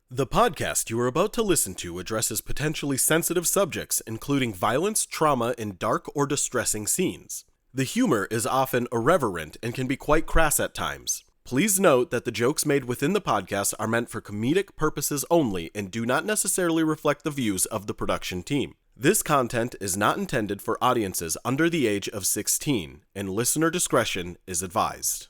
The podcast you are about to listen to addresses potentially sensitive subjects, including violence, trauma, and dark or distressing scenes. The humor is often irreverent and can be quite crass at times. Please note that the jokes made within the podcast are meant for comedic purposes only and do not necessarily reflect the views of the production team. This content is not intended for audiences under the age of 16, and listener discretion is advised.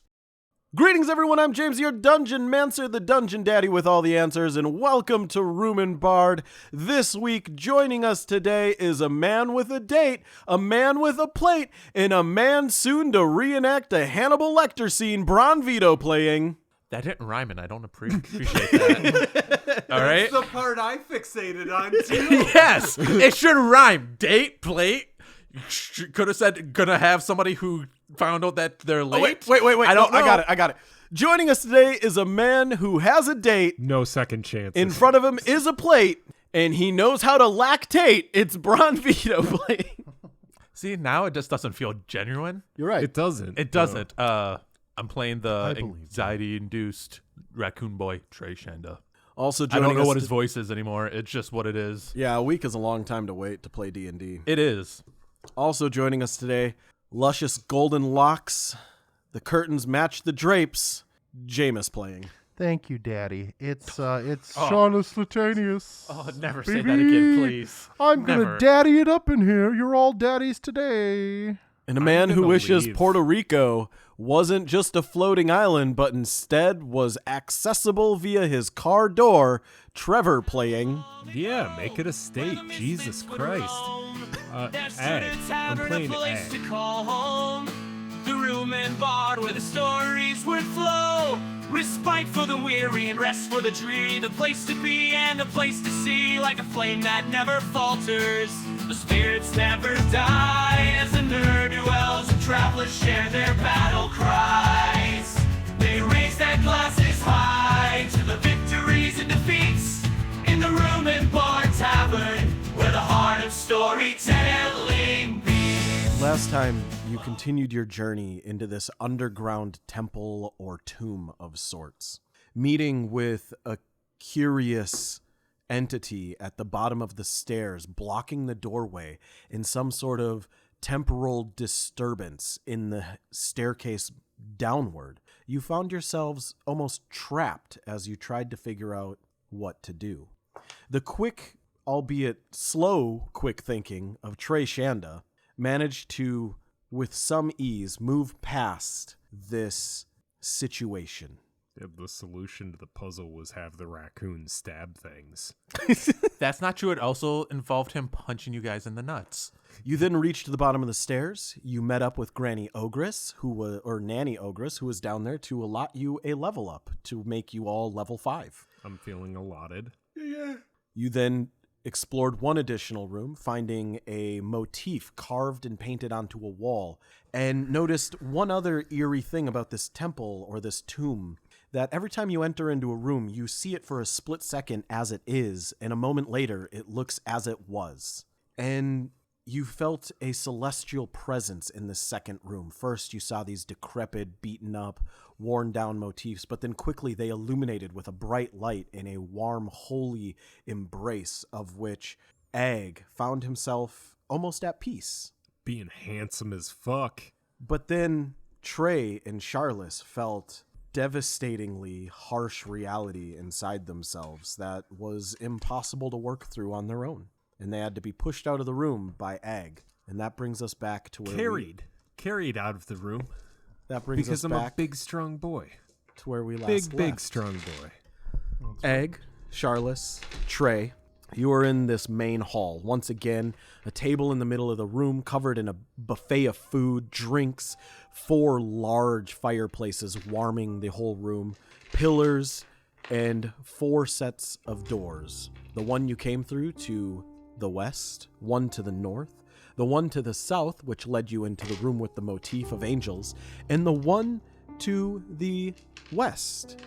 Greetings, everyone. I'm James, your Dungeon Mancer, the Dungeon Daddy with all the answers, and welcome to Room and Bard. This week, joining us today is a man with a date, a man with a plate, and a man soon to reenact a Hannibal Lecter scene, Bron Vito playing. That didn't rhyme, and I don't appreciate that. All right? That's the part I fixated on, too. Yes! It should rhyme. Date, plate. Could have said, gonna have somebody who found out that they're late. Wait. I got it. Joining us today is a man who has a date. No second chance. In front of him is a plate, and he knows how to lactate. It's Bron Vito playing. See, now it just doesn't feel genuine. You're right. It doesn't. It doesn't. I'm playing the believe anxiety-induced raccoon boy, Trey Shanda. Also I joining don't know us what his voice is anymore. It's just what it is. Yeah, a week is a long time to wait to play D&D. It is. Also joining us today, luscious golden locks. The curtains match the drapes. Jameis playing. Thank you, Daddy. It's Shaunus Latanius. Oh, never say that again, please. I'm Never. gonna daddy it up in here. You're all daddies today. And a man who gonna wishes leave. Puerto Rico wasn't just a floating island, but instead was accessible via his car door, Trevor playing. Yeah, make it a state. Jesus Christ. Ag. I'm playing Ag. To call home. The room and bar where the stories would flow. Respite for the weary and rest for the dreary. The place to be and a place to see, like a flame that never falters. The spirits never die as the ne'er-do-wells and travelers share their battle cries. They raise their glasses high to the victories and defeats in the room and bar tavern where the heart of storytelling beats. Last time, you continued your journey into this underground temple or tomb of sorts, meeting with a curious entity at the bottom of the stairs, blocking the doorway in some sort of temporal disturbance in the staircase downward. You found yourselves almost trapped as you tried to figure out what to do. The quick, albeit slow, quick thinking of Trey Shanda managed to, with some ease, move past this situation. The solution to the puzzle was have the raccoon stab things. That's not true. It also involved him punching you guys in the nuts. You then reached the bottom of the stairs. You met up with Granny Ogress, Nanny Ogress, who was down there to allot you a level up to make you all level 5. I'm feeling allotted. You then explored one additional room, finding a motif carved and painted onto a wall, and noticed one other eerie thing about this temple or this tomb, that every time you enter into a room, you see it for a split second as it is, and a moment later, it looks as it was. And you felt a celestial presence in this second room. First, you saw these decrepit, beaten up, worn down motifs, but then quickly they illuminated with a bright light in a warm, holy embrace of which Ag found himself almost at peace. Being handsome as fuck. But then Trey and Charles felt devastatingly harsh reality inside themselves that was impossible to work through on their own. And they had to be pushed out of the room by Ag. And that brings us back to where Carried out of the room. That brings Because us I'm back a big, strong boy. to where we last Big, left. strong boy. Egg, Charles, Trey, you are in this main hall. Once again, a table in the middle of the room covered in a buffet of food, drinks, 4 large fireplaces warming the whole room, pillars, and 4 sets of doors. The one you came through to the west, one to the north, the one to the south, which led you into the room with the motif of angels, and the one to the west,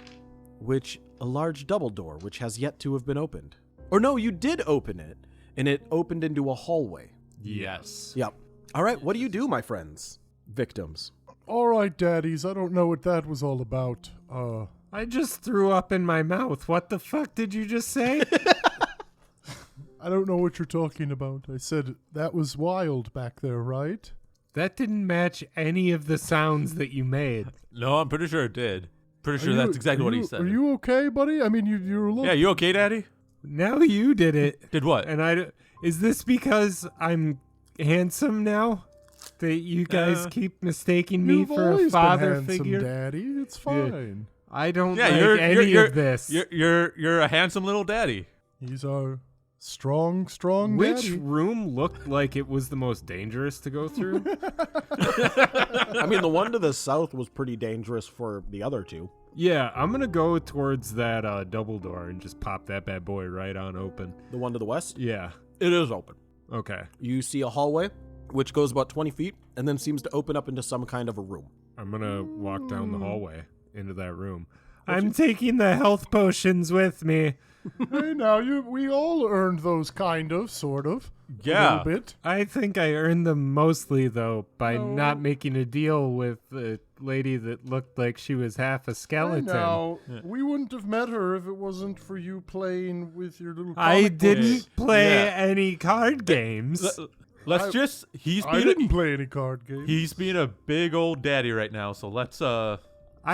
which a large double door, which has yet to have been opened. Or no, you did open it, and it opened into a hallway. Yes. Yep. All right, what do you do, my friends? Victims. All right, daddies. I don't know what that was all about. I just threw up in my mouth. What the fuck did you just say? I don't know what you're talking about. I said that was wild back there, right? That didn't match any of the sounds that you made. No, I'm pretty sure it did. Pretty sure that's exactly what he said. Are you okay, buddy? I mean, you're looking. Yeah, you okay, Daddy? Now you did it. Did what? And is this because I'm handsome now? That you guys keep mistaking me You've for a always father been handsome, figure? Daddy. It's fine. I don't Yeah, like any of this. You're a handsome little daddy. He's our strong Which daddy. room looked like it was the most dangerous to go through? I mean, the one to the south was pretty dangerous for the other two. Yeah, I'm going to go towards that double door and just pop that bad boy right on open. The one to the west? Yeah. It is open. Okay. You see a hallway, which goes about 20 feet, and then seems to open up into some kind of a room. I'm going to walk down the hallway into that room. I'm taking the health potions with me. Hey, now we all earned those, kind of, sort of. Yeah. A little bit. I think I earned them mostly, though, by not making a deal with the lady that looked like she was half a skeleton. Hey, now, we wouldn't have met her if it wasn't for you playing with your little I comic didn't books. play any card games. He's I being didn't play any card games. he's being a big old daddy right now, so let's I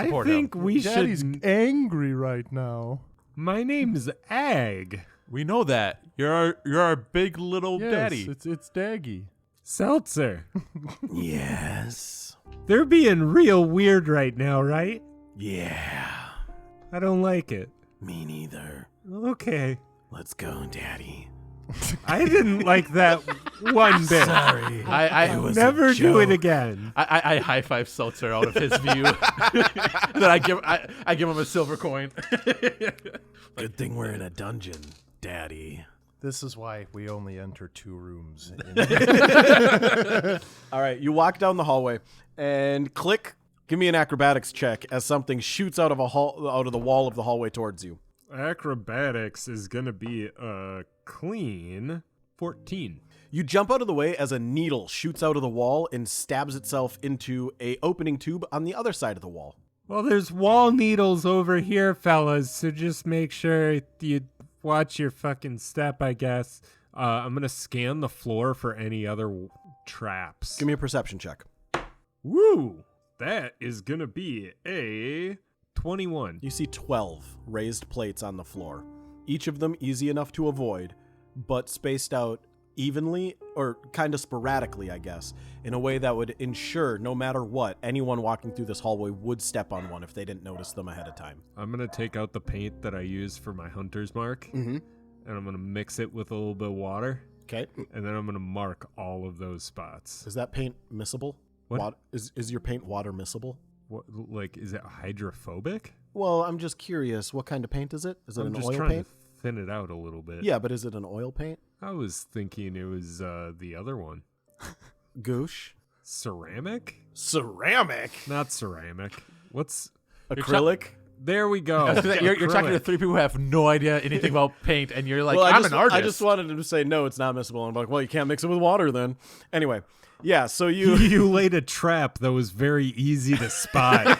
support think him. we Daddy's should. angry right now. My name's Ag. We know that. You're our big little Yes, daddy. it's Daggy. Seltzer. Yes. They're being real weird right now, right? Yeah. I don't like it. Me neither. Okay. Let's go, Daddy. I didn't like that one bit. Sorry. I was Never a do it joke. again. I high five Seltzer out of his view. Then I give him a silver coin. Good thing we're in a dungeon, Daddy. This is why we only enter 2 rooms. All right, you walk down the hallway and click. Give me an acrobatics check as something shoots out of the wall of the hallway towards you. Acrobatics is gonna be a clean 14. You jump out of the way as a needle shoots out of the wall and stabs itself into a opening tube on the other side of the wall. Well, there's wall needles over here, fellas, so just make sure you watch your fucking step, I guess. I'm gonna scan the floor for any other traps. Give me a perception check. Woo! That is gonna be a 21. You see 12 raised plates on the floor, each of them easy enough to avoid, but spaced out evenly, or kind of sporadically, I guess, in a way that would ensure, no matter what, anyone walking through this hallway would step on one if they didn't notice them ahead of time. I'm gonna take out the paint that I use for my hunter's mark, and I'm gonna mix it with a little bit of water, Okay. and then I'm gonna mark all of those spots. Is that paint miscible? What? Is your paint water miscible? What, like, is it hydrophobic? Well, I'm just curious. What kind of paint is it? Is it I'm an just oil trying paint? to thin it out a little bit. Yeah, but is it an oil paint? I was thinking it was the other one. Goosh? Ceramic? Ceramic? Not ceramic. What's... Acrylic? There we go. You're talking to Acrylic. 3 people who have no idea anything about paint, and you're like, Well, I'm an artist. I just wanted him to say, no, it's not miscible. I'm like, well, you can't mix it with water then. Anyway, yeah, so you... You laid a trap that was very easy to spot.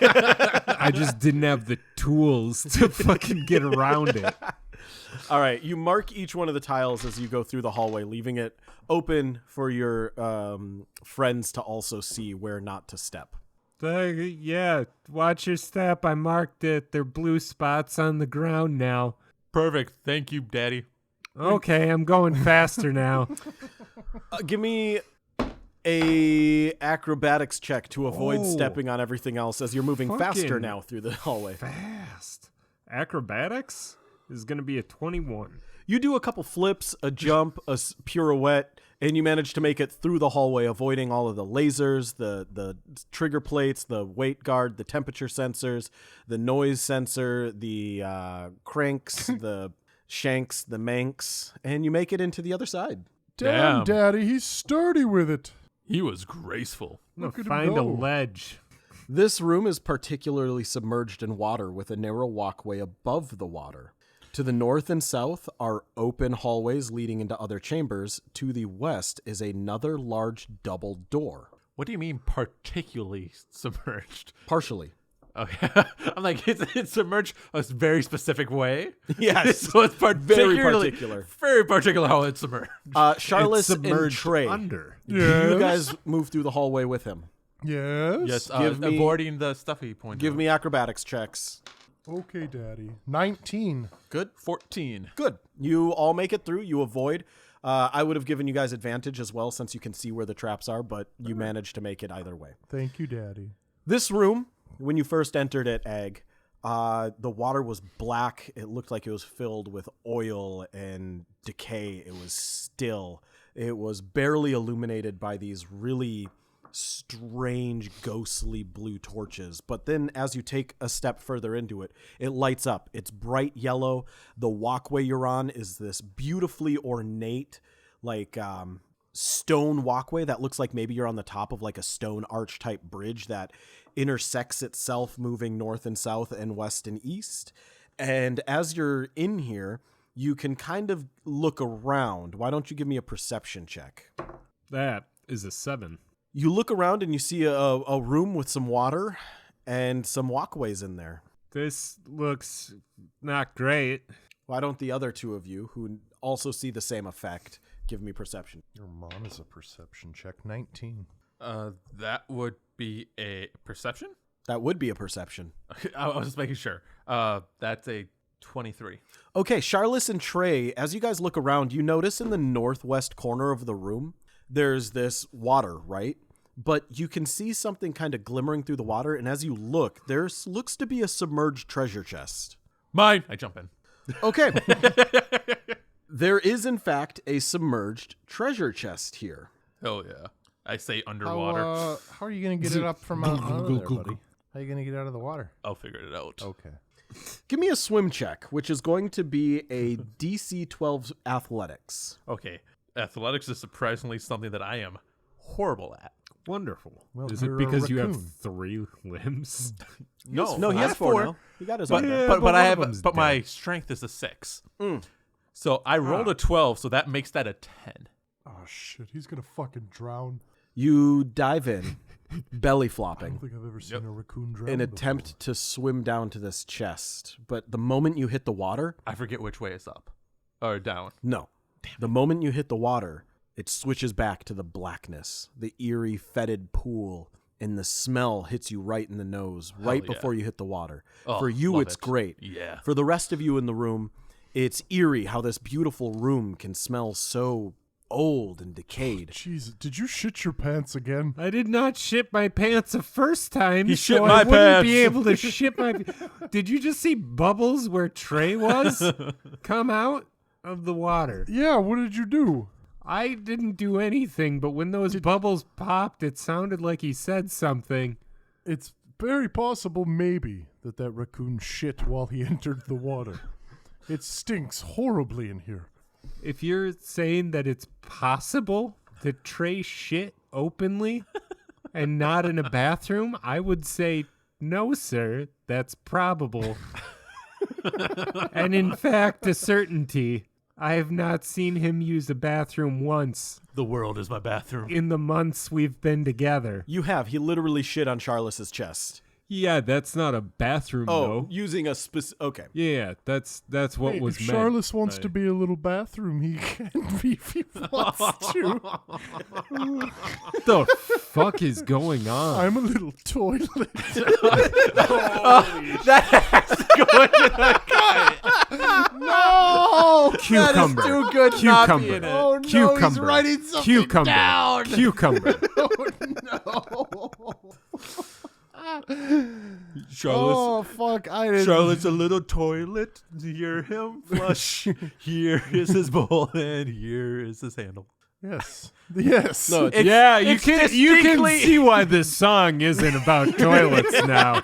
I just didn't have the tools to fucking get around it. All right, you mark each one of the tiles as you go through the hallway, leaving it open for your friends to also see where not to step. Yeah, watch your step. I marked it. They're blue spots on the ground now. Perfect. Thank you, Daddy. Okay, I'm going faster now. Give me a acrobatics check to avoid stepping on everything else as you're moving faster Fucking now through the hallway. Fast. Acrobatics is going to be a 21. You do a couple flips, a jump, pirouette, and you manage to make it through the hallway, avoiding all of the lasers, the trigger plates, the weight guard, the temperature sensors, the noise sensor, the cranks, the shanks, the manx, and you make it into the other side. Damn, Daddy, he's sturdy with it. He was graceful. Look at him Find a go. ledge. This room is particularly submerged in water with a narrow walkway above the water. To the north and south are open hallways leading into other chambers. To the west is another large double door. What do you mean particularly submerged? Partially. Okay. I'm like, it's submerged a very specific way. Yes. So it's Very particular. Very particular how it's submerged. Charlotte It's and submerged Trey, under. do you guys move through the hallway with him? Yes. Yes, give me- avoiding the stuff he pointed Give out. me acrobatics checks. Okay, Daddy. 19. Good. 14. Good. You all make it through. You avoid. I would have given you guys advantage as well since you can see where the traps are, but you managed to make it either way. Thank you, Daddy. This room, when you first entered it, Egg, the water was black. It looked like it was filled with oil and decay. It was still. It was barely illuminated by these really strange, ghostly blue torches. But then as you take a step further into it, it lights up. It's bright yellow. The walkway you're on is this beautifully ornate, like stone walkway that looks like maybe you're on the top of like a stone arch type bridge that intersects itself, moving north and south and west and east. And as you're in here, you can kind of look around. Why don't you give me a perception check? That is a 7. You look around and you see a room with some water and some walkways in there. This looks not great. Why don't the other two of you, who also see the same effect, give me perception? Your mom is a perception check. 19. That would be a perception? That would be a perception. I was just making sure. That's a 23. Okay, Charlotte and Trey, as you guys look around, you notice in the northwest corner of the room, there's this water, right? But you can see something kind of glimmering through the water, and as you look, there looks to be a submerged treasure chest. Mine. I jump in. Okay. There is, in fact, a submerged treasure chest here. Hell yeah. I say underwater. How are you going to get it up from out of there, buddy? How are you going to get out of the water? I'll figure it out. Okay. Give me a swim check, which is going to be a DC 12 athletics. Okay. Athletics is surprisingly something that I am horrible at. Wonderful. Well, Is it you're a because you have raccoon. 3 limbs? No, he has 4 now. He got his But own. Yeah, but, but I one of have them's but my dead. strength is a 6. So I rolled a 12, so that makes that a 10. Oh, shit. He's going to fucking drown. You dive in, belly I flopping, don't think I've ever seen a raccoon drown in before. attempt to swim down to this chest. But the moment you hit the water, I forget which way is up or down. no. The moment you hit the water, it switches back to the blackness, the eerie, fetid pool, and the smell hits you right in the nose, right yeah. before you hit the water. Oh, For you, love it's it. great. Yeah. For the rest of you in the room, it's eerie how this beautiful room can smell so old and decayed. Jeez, did you shit your pants again? I did not shit my pants the first time. He so shit I my wouldn't be pants. able to shit my. Did you just see bubbles where Trey was come out of the water? Yeah, what did you do? I didn't do anything, but when those bubbles popped, it sounded like he said something. It's very possible, maybe, that raccoon shit while he entered the water. It stinks horribly in here. If you're saying that it's possible that Trey shit openly and not in a bathroom, I would say no, sir. That's probable. And in fact, a certainty. I have not seen him use a bathroom once The world is my bathroom. in the months we've been together. You have. He literally shit on Charles's chest. Yeah, that's not a bathroom, Oh, though. using a specific... Okay. Yeah, that's what Hey, was if meant. Charles wants to be a little bathroom, he can be if he wants to. What the fuck is going on? I'm a little toilet. No! Cucumber. That is too good Cucumber. not being it. Oh, no, Cucumber. he's writing something Cucumber. down. Cucumber. Charlotte's, Oh, fuck. I didn't. Charlotte's a little toilet. Hear him flush. Here is his bowl, and here is his handle. Yes. Yes. No, it's- Yeah, you it's can distinctly- see why this song isn't about toilets now.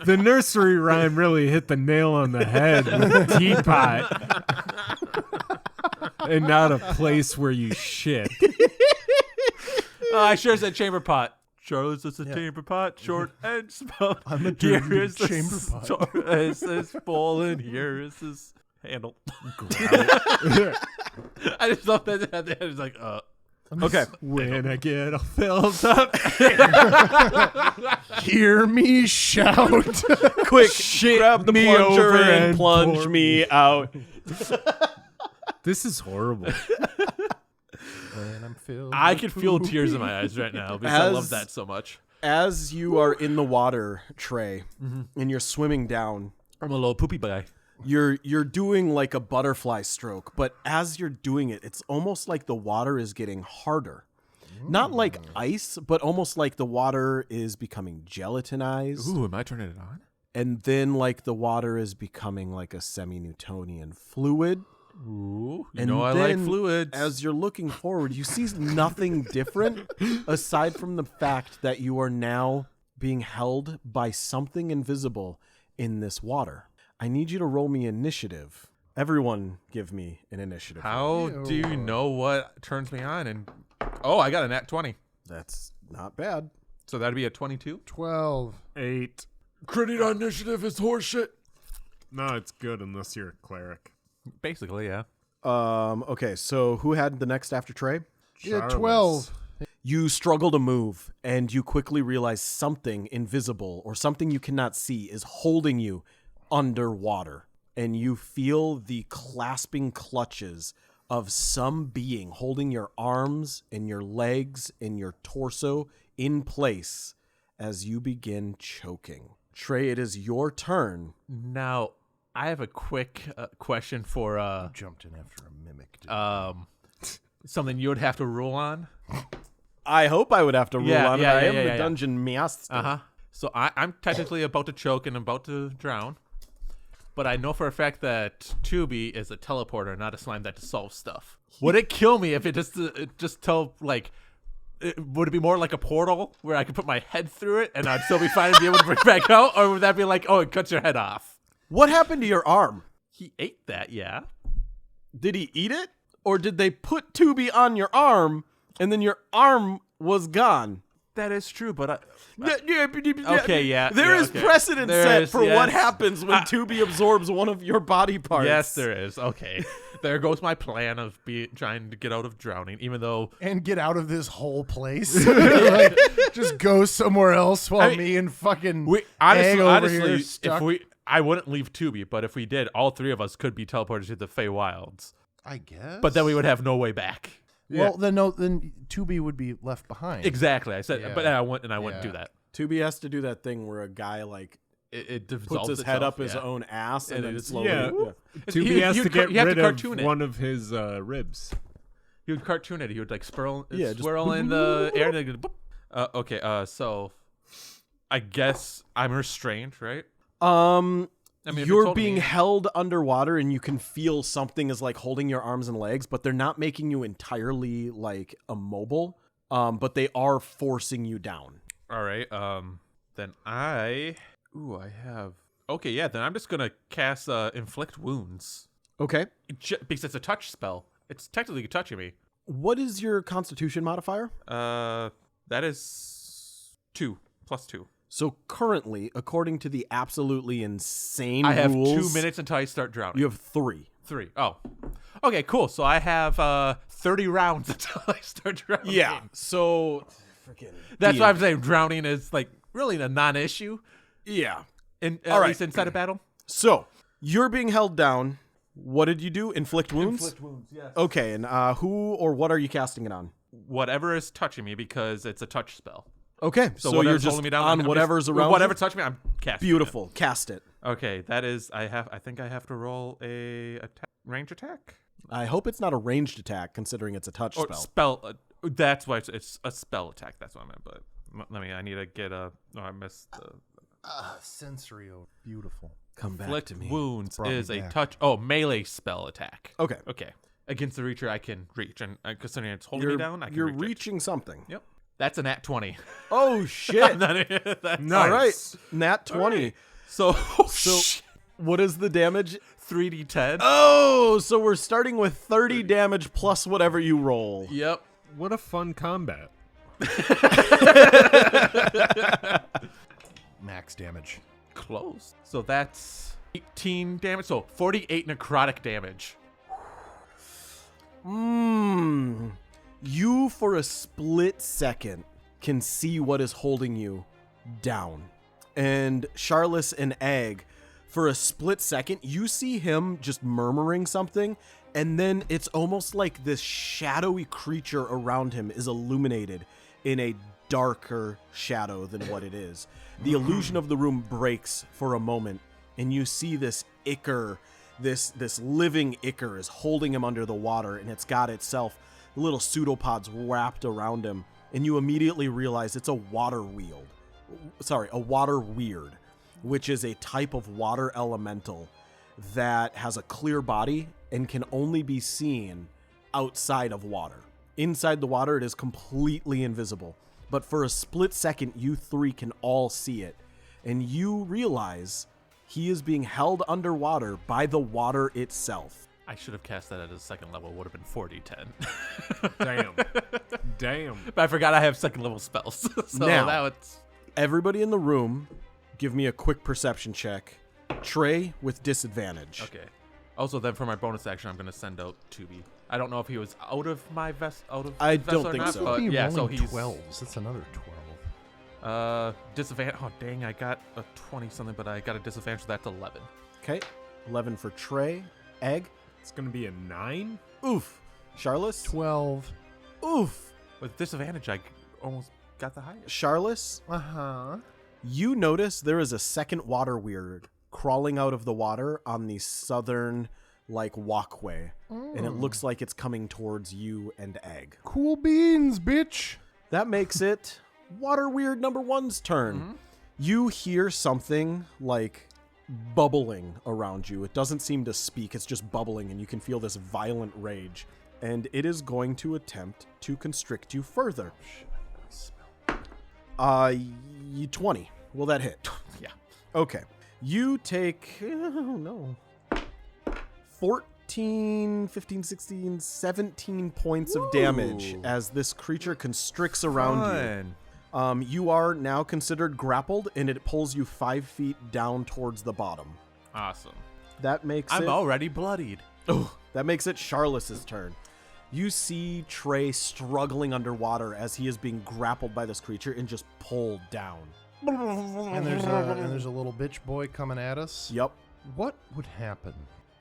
The nursery rhyme really hit the nail on the head with teapot. And not a place where you shit. I sure said chamber pot. Charlotte's is a chamber pot, short and small. I'm a dirty Here is the chamber pot. Is his bowl, and here is his handle. I just love that at the end. It's like, Okay. When I get all filled up. Hear me shout. Quick, grab the me plunger over and and plunge pour me out. This is horrible. When I'm filled I with can feel poop. tears in my eyes right now because I love As- that so much. As you are in the water, Trey, and you're swimming down, I'm a little poopy guy. you're doing like a butterfly stroke, but as you're doing it, it's almost like the water is getting harder. Not like ice, but almost like the water is becoming gelatinized. Ooh, am I turning it on? And then like the water is becoming like a semi-Newtonian fluid. Ooh, you And know I like then fluids. As you're looking forward, you see nothing different aside from the fact that you are now being held by something invisible in this water. I need you to roll me initiative. Everyone give me an initiative. How do you know what turns me on? And I got a nat 20. That's not bad. So that'd be a 22. 12. 8. Credit on initiative is horseshit. No, it's good unless you're a cleric. Basically, yeah. Okay, so who had the next after Trey? Yeah, Charles. 12. You struggle to move, and you quickly realize something invisible or something you cannot see is holding you underwater. And you feel the clasping clutches of some being holding your arms and your legs and your torso in place as you begin choking. Trey, it is your turn. Now, I have a quick question for Jumped in after a mimic. Dude. something you would have to rule on. I hope I would have to rule Yeah, on yeah, it. I yeah, am yeah, the yeah. dungeon master. Uh-huh. So I'm technically about to choke and about to drown. But I know for a fact that Tubi is a teleporter, not a slime that solves stuff. Would it kill me if it just tell, like, would it be more like a portal where I could put my head through it and I'd still be fine and be able to bring it back out? Or would that be like, oh, it cuts your head off? What happened to your arm? He ate that, yeah. Did he eat it? Or did they put Tubi on your arm and then your arm was gone? That is true, but Okay, yeah, There yeah, is okay. precedent There set is, for what yes. happens when Tubi absorbs one of your body parts. yes, there is. Okay. There goes my plan of trying to get out of drowning, even though And get out of this whole place. Like, just go somewhere else while I mean, me and fucking we Egg over here honestly, stuck. I wouldn't leave Tubi, but if we did, all three of us could be teleported to the Feywilds. I guess. But then we would have no way back. Well, then Tubi would be left behind. Exactly. I said, Yeah. but I wouldn't do that. Tubi has to do that thing where a guy like It puts dissolves his head itself, up his yeah. own ass and And then it is- slowly. Yeah. He- Tubi has you'd to get you have to rid cartoon of it. one of his ribs. He would cartoon it. He would like swirl just in the air. And then go, boop. Okay. So I guess I'm restrained, right? I mean, if it You're told being me- held underwater and you can feel something is like holding your arms and legs, but they're not making you entirely like immobile. But they are forcing you down. All right. Then I have. Okay, yeah. Then I'm just gonna cast inflict wounds Okay. because it's a touch spell. It's technically touching me. What is your constitution modifier? That is 2 + 2. So currently, according to the absolutely insane I have rules, 2 minutes until I start drowning. You have 3. 3. Oh. Okay, cool. So I have 30 rounds until I start drowning. Yeah. So freaking. That's why I'm saying drowning is like really a non-issue Yeah. at All right. least inside a battle. So you're being held down. What did you do? Inflict wounds. wounds, yes. Okay, and who or what are you casting it on? Whatever is touching me because it's a touch spell. Okay, so, you're whatever's just holding me down, on I'm whatever's just, around. whatever's touching me, I'm casting. Beautiful. Cast it. It. Okay, that is. I think I have to roll a range attack I hope it's not a ranged attack, considering it's a touch or spell. spell. That's why it's a spell attack. That's what I meant. But I need to get a. No, I missed the. Sensorio. Beautiful. Come back Inflict to me. wounds Brought me is a back. touch. Oh, melee spell attack. Okay. Okay. Against the reacher, I can reach, and considering it's holding You're, me down, I can you're reach it. reaching something. Yep. That's a nat 20. Oh shit! That's Nice. All right, nat 20. So, So what is the damage? 3d10. Oh, so we're starting with 30 damage plus whatever you roll. Yep. What a fun combat. Max damage. Close. So that's 18 damage. So 48 necrotic damage. You, for a split second, can see what is holding you down. And Charles and Egg, for a split second, you see him just murmuring something, and then it's almost like this shadowy creature around him is illuminated in a darker shadow than what it is. The illusion of the room breaks for a moment, and you see this ichor, this living ichor is holding him under the water, and it's got itself little pseudopods wrapped around him, and you immediately realize it's a water weird, which is a type of water elemental that has a clear body and can only be seen outside of water. Inside the water, it is completely invisible. But for a split second, you three can all see it. And you realize he is being held underwater by the water itself. I should have cast that at a second level. Would have been 40-10. Damn. But I forgot I have second level spells. So Now- now it's... Everybody in the room, give me a quick perception check. Trey with disadvantage. Okay. Also, then for my bonus action, I'm going to send out Tubi. I don't know if he was out of my vessel. I vessel don't or think not, so. But You're yeah, so rolling he's 12s. That's another 12. Disadvantage. Oh dang! I got a 20 something, but I got a disadvantage. So that's 11. Okay. 11 for Trey. Egg. It's gonna be a 9. Oof. Charles. 12. Oof. With disadvantage, I almost got the highest. Charles. Uh-huh. You notice there is a second water weird crawling out of the water on the southern walkway, and it looks like it's coming towards you and Egg. Cool beans, bitch. That makes it water weird number 1's turn. You hear something like bubbling around you. It doesn't seem to speak, it's just bubbling, and you can feel this violent rage, and it is going to attempt to constrict you further. 20. Will that hit? Yeah. Okay. You take 14, 15, 16, 17 points of damage as this creature constricts around you. You are now considered grappled, and it pulls you 5 feet down towards the bottom. Awesome. That makes I'm it... already bloodied. That makes it Charles's turn. You see Trey struggling underwater as he is being grappled by this creature and just pulled down. And there's a little bitch boy coming at us. Yep. What would happen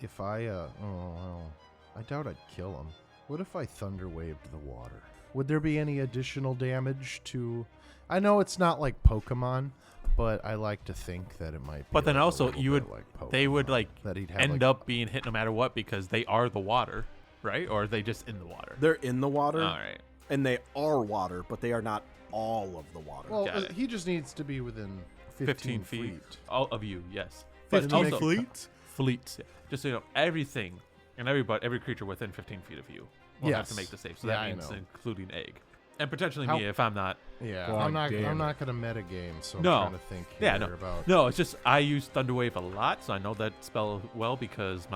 if I I doubt I'd kill him. What if I thunder waved the water? Would there be any additional damage to... I know it's not like Pokemon, but I like to think that it might be. But then like a also little you bit would like they would Pokemon, that he'd have end like, up being hit no matter what because they are the water, right? Or are they just in the water? They're in the water, All right. and they are water, but they are not all of the water. Well, Got it. he just needs to be within 15 feet. All of you, yes. 15 But also, feet? Fleets. Yeah. Just so you know, everything and every creature within 15 feet of you will have to Yes. make the save. So Yeah, that I means know. including Egg. And potentially How- me if I'm not. Yeah, God I'm not damn going to metagame, so No. I'm trying to think here Yeah, no. about... No, it's just I use Thunderwave a lot, so I know that spell well because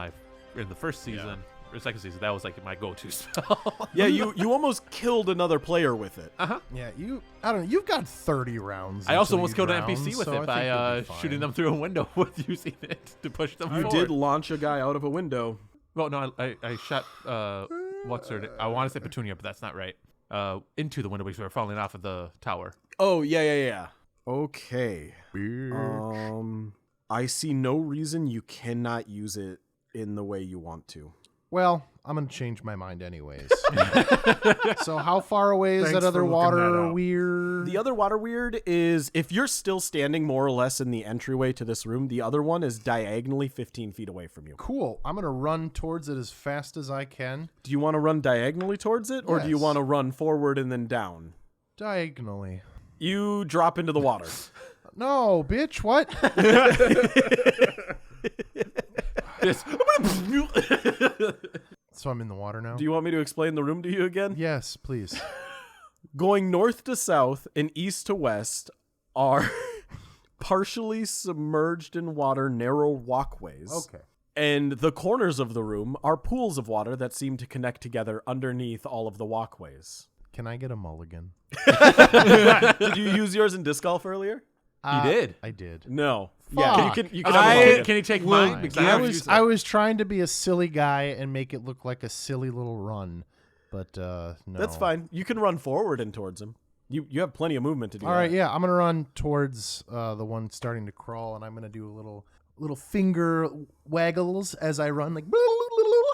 in the first season or second season, that was like my go-to spell. Yeah, you almost killed another player with it. Yeah, I don't know. You've got 30 rounds. I also until almost you killed an drown, NPC with so I it think by you'll be shooting fine. them through a window with using it to push them You forward. did launch a guy out of a window. Well, no, I shot what's her? I want to say Petunia, but that's not right. Into the window because we were falling off of the tower. Oh, yeah. Okay. I see no reason you cannot use it in the way you want to. Well, I'm going to change my mind anyways. So how far away is Thanks that for other looking water that up. weird? The other water weird is if you're still standing more or less in the entryway to this room, the other one is diagonally 15 feet away from you. Cool. I'm going to run towards it as fast as I can. Do you want to run diagonally towards it, or do you Yes. want to run forward and then down? Diagonally. You drop into the water. No, bitch, what? So I'm in the water now? Do you want me to explain the room to you again? Yes, please. Going north to south and east to west are partially submerged in water narrow walkways. Okay. And the corners of the room are pools of water that seem to connect together underneath all of the walkways. Can I get a mulligan? Did you use yours in disc golf earlier? did. I did. No. Fuck. Yeah, you can have a mulligan. Can you take Well, mine? Because I haven't was used I it. was trying to be a silly guy and make it look like a silly little run. But no. That's fine. You can run forward and towards him. You have plenty of movement to do All that. right, yeah, I'm gonna run towards the one starting to crawl, and I'm gonna do a little finger waggles as I run, like,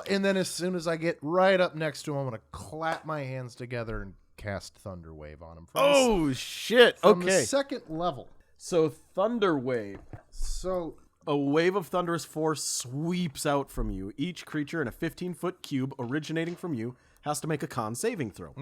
and then as soon as I get right up next to him, I'm gonna clap my hands together and cast Thunder Wave on him. Oh shit! From Okay. the second level. So Thunder Wave. So A wave of thunderous force sweeps out from you. Each creature in a 15-foot cube originating from you has to make a con saving throw.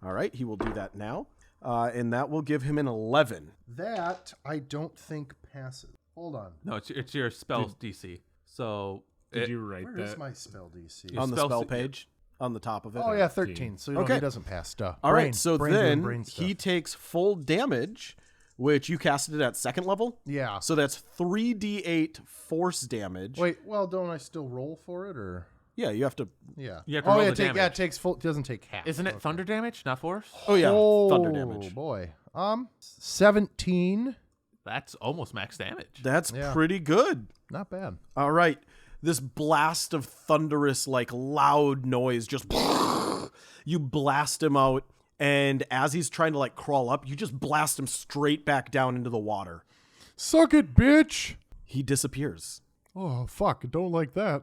All right, he will do that now. And that will give him an 11. that I don't think passes. Hold on. No, it's your spell DC. So Did you write Where is that? my spell DC? Your On the spell spell se- page, on the top of it. Oh yeah, 13. So Okay. he doesn't pass stuff. All right, so doing then brain stuff. he takes full damage, which you casted it at second level. Yeah. So that's 3d8 force damage. Wait, well, don't I still roll for it, or Yeah, you have to. yeah? You have to roll yeah, the damage. it takes full. It doesn't take half. Isn't it Okay. thunder damage, not force? Oh yeah, thunder Oh, damage. boy. 17. That's almost max damage. That's Yeah. pretty good. Not bad. All right. This blast of thunderous, like loud noise just you blast him out, and as he's trying to like crawl up, you just blast him straight back down into the water. Suck it, bitch. He disappears. Oh fuck! I don't like that.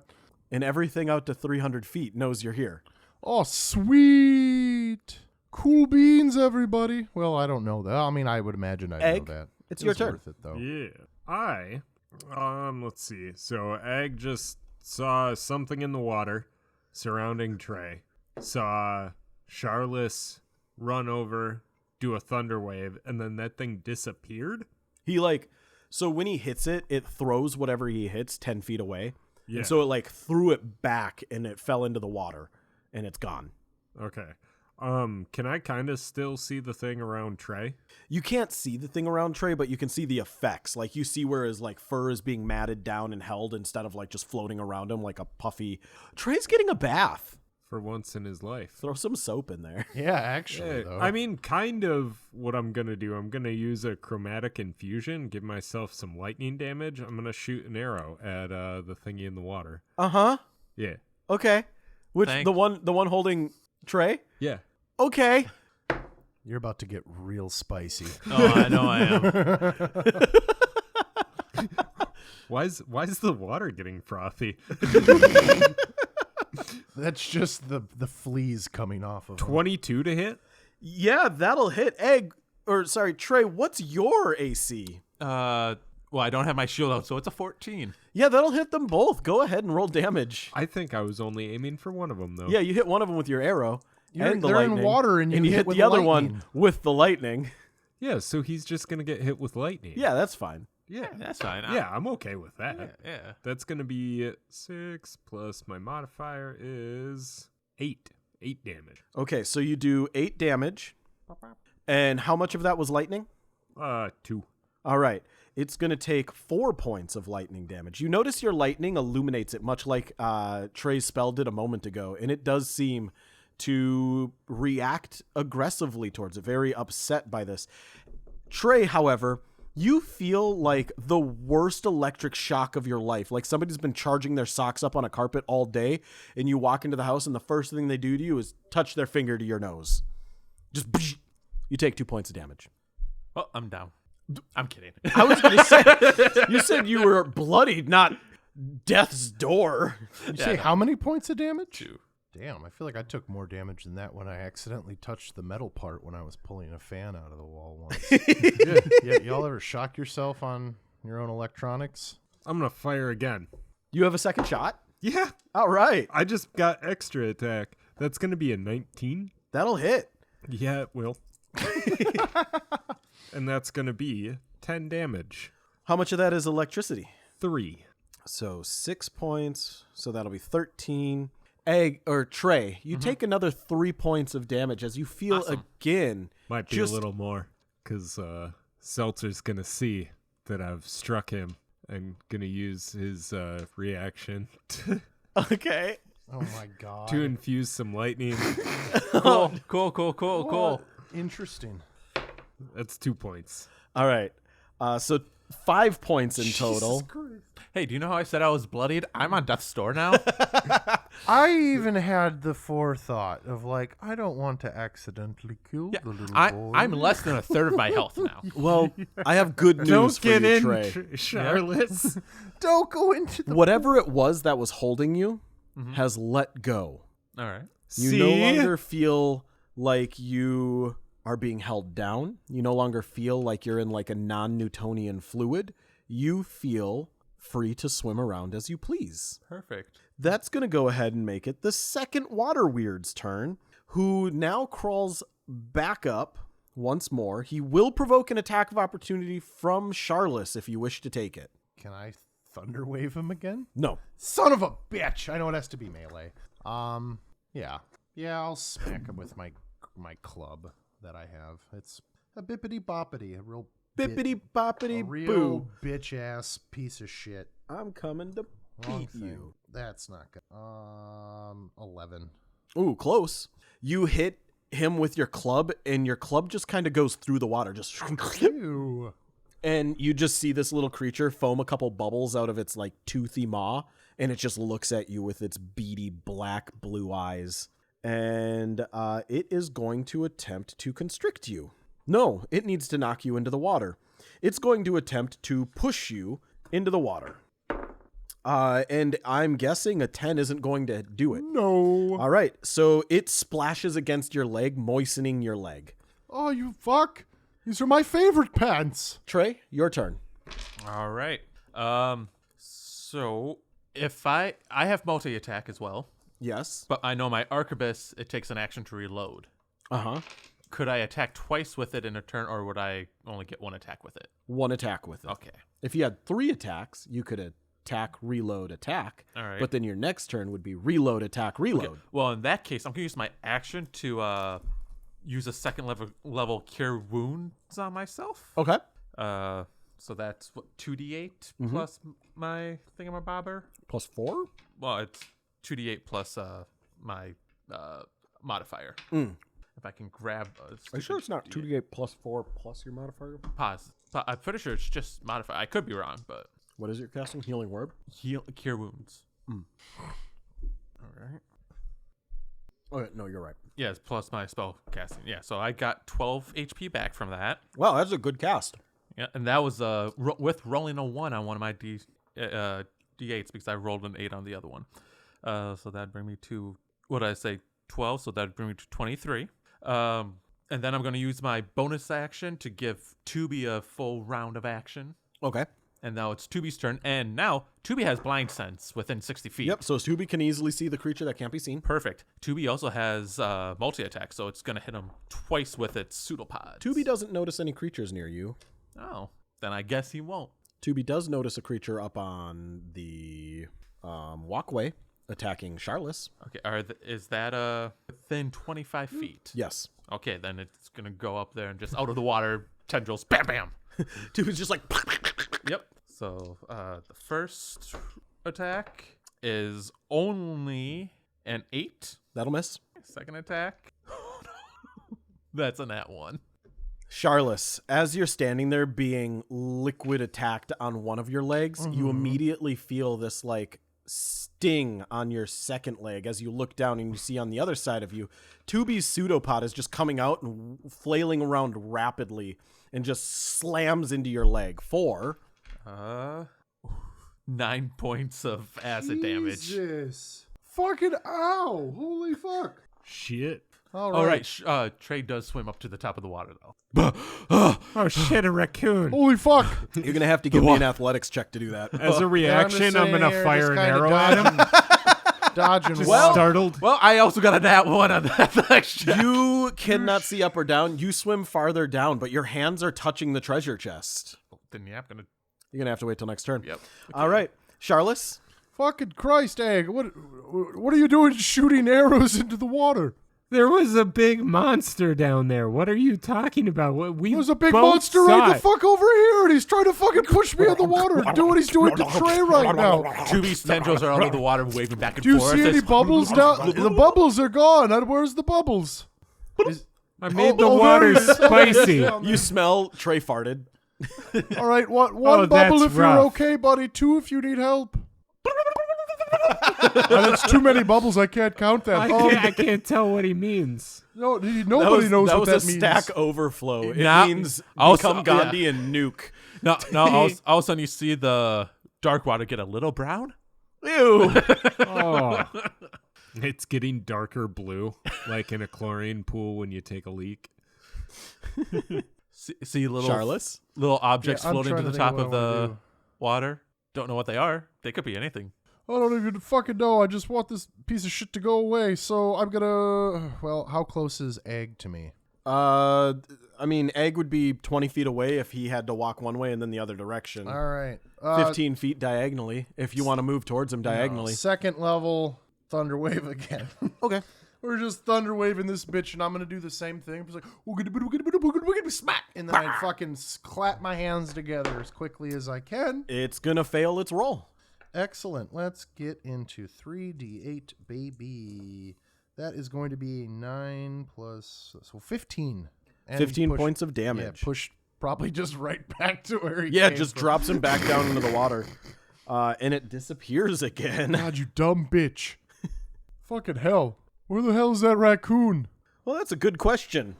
And everything out to 300 feet knows you're here. Oh sweet, cool beans, everybody. Well, I don't know that. I mean, I would imagine I Egg, know that. it's It your was turn. Worth it though. Yeah. Let's see. So Egg just saw something in the water surrounding Trey. Saw Charles run over, do a thunder wave, and then that thing disappeared. He like, so when he hits it, it throws whatever he hits 10 feet away. Yeah. And so it like threw it back and it fell into the water and it's gone. Okay. Can I kind of still see the thing around Trey? You can't see the thing around Trey, but you can see the effects. Like you see where his like fur is being matted down and held instead of like just floating around him like a puffy. Trey's getting a bath. For once in his life. Throw some soap in there. Yeah, actually, Yeah, though. I mean, kind of what I'm going to do. I'm going to use a chromatic infusion, give myself some lightning damage. I'm going to shoot an arrow at the thingy in the water. Uh-huh. Yeah. Okay. Which Thank- the one holding Trey? Yeah. Okay. You're about to get real spicy. Oh, I know I am. Why is the water getting frothy? That's just the fleas coming off of him. 22 to hit? Yeah, that'll hit. Trey, what's your AC? Well, I don't have my shield out, so it's a 14. Yeah, that'll hit them both. Go ahead and roll damage. I think I was only aiming for one of them, though. Yeah, you hit one of them with your arrow. And the they're in lightning, water and you hit with the other lightning. one with the lightning. Yeah, so he's just going to get hit with lightning. Yeah, that's fine. Yeah. That's fine. Yeah, I'm okay with that. Yeah. That's going to be 6 plus my modifier is 8. 8 damage. Okay, so you do 8 damage. And how much of that was lightning? 2. All right. It's going to take 4 points of lightning damage. You notice your lightning illuminates it, much like Trey's spell did a moment ago, and it does seem to react aggressively towards it, very upset by this. Trey, however, you feel like the worst electric shock of your life. Like somebody's been charging their socks up on a carpet all day, and you walk into the house, and the first thing they do to you is touch their finger to your nose. Just, you take 2 points of damage. Oh, I'm down. I'm kidding. I was going to say, you said you were bloodied, not death's door. Did you say how many points of damage? 2. Damn, I feel like I took more damage than that when I accidentally touched the metal part when I was pulling a fan out of the wall once. Yeah, y'all ever shock yourself on your own electronics? I'm going to fire again. You have a second shot? Yeah, All right. I just got extra attack. That's going to be a 19. That'll hit. Yeah, it will. And that's going to be 10 damage. How much of that is electricity? 3. So 6 points. So that'll be 13. Trey, you take another 3 points of damage as you feel again. Might be a little more, because Seltzer's going to see that I've struck him and going to use his reaction Okay. Oh my god. to infuse some lightning. Cool. Interesting. That's 2 points. All right. So 5 points in total. Hey, do you know how I said I was bloodied? I'm on death's door now. I even had the forethought of like, I don't want to accidentally kill the little boy. I'm less than a third of my health now. Well, I have good news Don't for get you, in, Trey. Charlotte. Don't go into the Whatever it was that was holding you has let go. All right. You no longer feel like you are being held down. You no longer feel like you're in like a non-Newtonian fluid. You feel free to swim around as you please. Perfect. That's going to go ahead and make it the second water weird's turn, who now crawls back up once more. He will provoke an attack of opportunity from Charles if you wish to take it. Can I thunder wave him again? No. Son of a bitch! I know it has to be melee. Yeah, I'll smack him with my club that I have. It's a bippity boppity, a real Bippity boppity a real boo. bitch ass piece of shit. I'm coming to Wrong beat thing. you. That's not good. 11. Ooh, close. You hit him with your club, and your club just kind of goes through the water. Just Ew. and you just see this little creature foam a couple bubbles out of its like toothy maw, and it just looks at you with its beady black blue eyes. And it is going to attempt to constrict you. No, it needs to knock you into the water. It's going to attempt to push you into the water. And I'm guessing a 10 isn't going to do it. No. All right, so it splashes against your leg, moistening your leg. Oh, you fuck. These are my favorite pants. Trey, your turn. All right. So if I have multi-attack as well, Yes. but I know my arquebus, it takes an action to reload. Uh-huh. Could I attack twice with it in a turn, or would I only get one attack with it? One attack with it. Okay. If you had 3 attacks, you could attack, reload, attack. All right. But then your next turn would be reload, attack, reload. Okay. Well, in that case, I'm going to use my action to use a second level cure wounds on myself. Okay. So that's what, 2d8 plus my thingamabobber? Plus 4? Well, it's 2d8 plus my modifier. If I can grab Are you sure it's not 2d8 plus 4 plus your modifier? Pause. I'm pretty sure it's just modifier. I could be wrong, but What is your casting? Healing word? cure wounds. All right. Oh, no, you're right. Yeah, it's plus my spell casting. Yeah, so I got 12 HP back from that. Wow, that's a good cast. Yeah, and that was with rolling a 1 on one of my D8s because I rolled an 8 on the other one. So that'd bring me to, what did I say, 12? So that'd bring me to 23. And then I'm going to use my bonus action to give Tubi a full round of action. Okay. And now it's Tubi's turn. And now Tubi has blind sense within 60 feet. Yep, so Tubi can easily see the creature that can't be seen. Perfect. Tubi also has multi-attack, so it's going to hit him twice with its pseudopods. Tubi doesn't notice any creatures near you. Oh, then I guess he won't. Tubi does notice a creature up on the walkway attacking Charles. Okay, is that within 25 feet? Yes. Okay, then it's going to go up there and just out of the water, tendrils, bam, bam. Tubi's just like... Yep. So the first attack is only an 8. That'll miss. Second attack. That's a nat 1. Charles, as you're standing there being liquid attacked on one of your legs, you immediately feel this like sting on your second leg as you look down and you see on the other side of you, Tubi's pseudopod is just coming out and flailing around rapidly and just slams into your leg for 9 points of acid damage. Jesus. Fucking ow. Holy fuck. Shit. All right. Trey does swim up to the top of the water, though. Oh shit, a raccoon. Holy fuck. You're going to have to give me an athletics check to do that. As a reaction, I'm gonna fire an arrow at at him. Dodging. Just Well, startled. Well, I also got a nat 1 on that athletics check. You cannot see up or down. You swim farther down, but your hands are touching the treasure chest. Then yeah, I'm going to... You're going to have to wait till next turn. Yep. All right. Charles? fucking Christ, Egg. What are you doing shooting arrows into the water? There was a big monster down there. What are you talking about? There's a big monster right the fuck over here, and he's trying to fucking push me in the water and do what he's doing to Trey right now. Tubi's tendrils are out of the water, waving back and Do you forth. see any bubbles down? The bubbles are gone. Where's the bubbles? I made the water spicy. You smell Trey farted. All right, one Oh, bubble that's if you're rough. okay, buddy. Two if you need help. That's too many bubbles. I can't count that. I can't tell what he means. No, nobody knows what that was a means. stack overflow. It Now- means also- become Gandhi and nuke. Now all of a sudden you see the dark water get a little brown. Ew. Oh. It's getting darker blue, like in a chlorine pool when you take a leak. See little Charles? little objects Yeah, I'm floating to trying the to think top of of what I wanna the do. water. Don't know what they are. They could be anything. I don't even fucking know. I just want this piece of shit to go away. So I'm gonna. Well, how close is Egg to me? I mean, Egg would be 20 feet away if he had to walk one way and then the other direction. All right. 15 feet diagonally if you want to move towards him diagonally. Second level thunder wave again. Okay. We're just thunder waving this bitch, and I'm gonna do the same thing. I'm just like, "Oogity-boogity-boogity-boogity-boogity," smack, and then I fucking clap my hands together as quickly as I can. It's going to fail its roll. Excellent. Let's get into 3d8, baby. That is going to be 9 plus, so 15. And 15 push- points of Yeah, damage. push probably just right back to where he Yeah, came just from. drops him back down into the water. And it disappears again. God, you dumb bitch. Fucking hell. Where the hell is that raccoon? Well, that's a good question.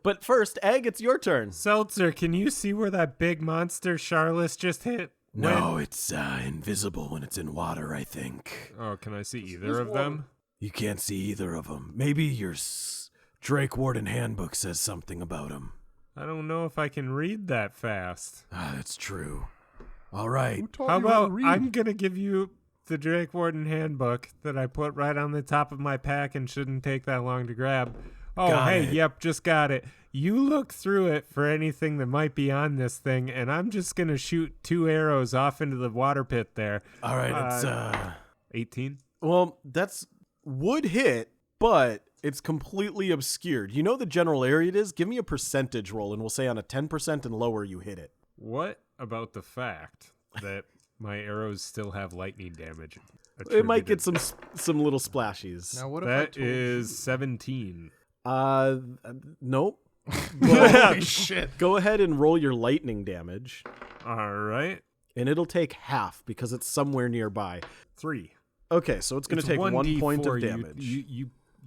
But first, Egg, it's your turn. Seltzer, can you see where that big monster Charles just hit? No, it's invisible when it's in water, I think. Oh, can I see either of them? You can't see either of them. Maybe your Drake Warden handbook says something about them. I don't know if I can read that fast. Ah, that's true. All right. Who taught How you how to about read? I'm going to give you the Drake Warden handbook that I put right on the top of my pack and shouldn't take that long to grab. Oh, Got hey, it. yep, just got it. You look through it for anything that might be on this thing, and I'm just going to shoot 2 arrows off into the water pit there. All right, it's 18? Well, that's would hit, but it's completely obscured. You know the general area it is? Give me a percentage roll, and we'll say on a 10% and lower, you hit it. What about the fact that my arrows still have lightning damage? It might get attributed? some little splashes. Now, what if I That told is 17. Nope. Holy shit. Go ahead and roll your lightning damage, All right. and it'll take half because it's somewhere nearby. 3. Okay, so it's going to take 1 point of 1d4. damage.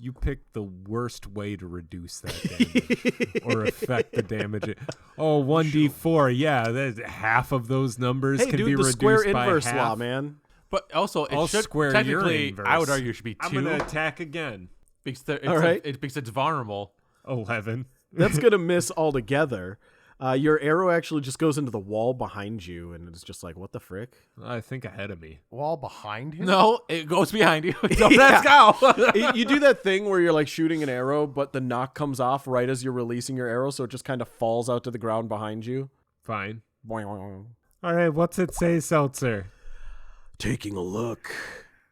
You picked the worst way to reduce that damage or affect the damage. Oh, 1d4. Yeah, half of those numbers Hey, can be dude, the reduced square by inverse half. law, man. But also, it I'll should square your technically, inverse. I would argue, it should be 2 I'm going to attack again. because it's, All right. because it's vulnerable. 11. That's going to miss altogether. Your arrow actually just goes into the wall behind you, and it's just like, what the frick? I think ahead of me. Wall behind him? No, it goes behind you. So let's go. You do that thing where you're like shooting an arrow, but the knock comes off right as you're releasing your arrow, so it just kind of falls out to the ground behind you. Fine. Boing, boing, boing. All right, what's it say, Seltzer? taking a look.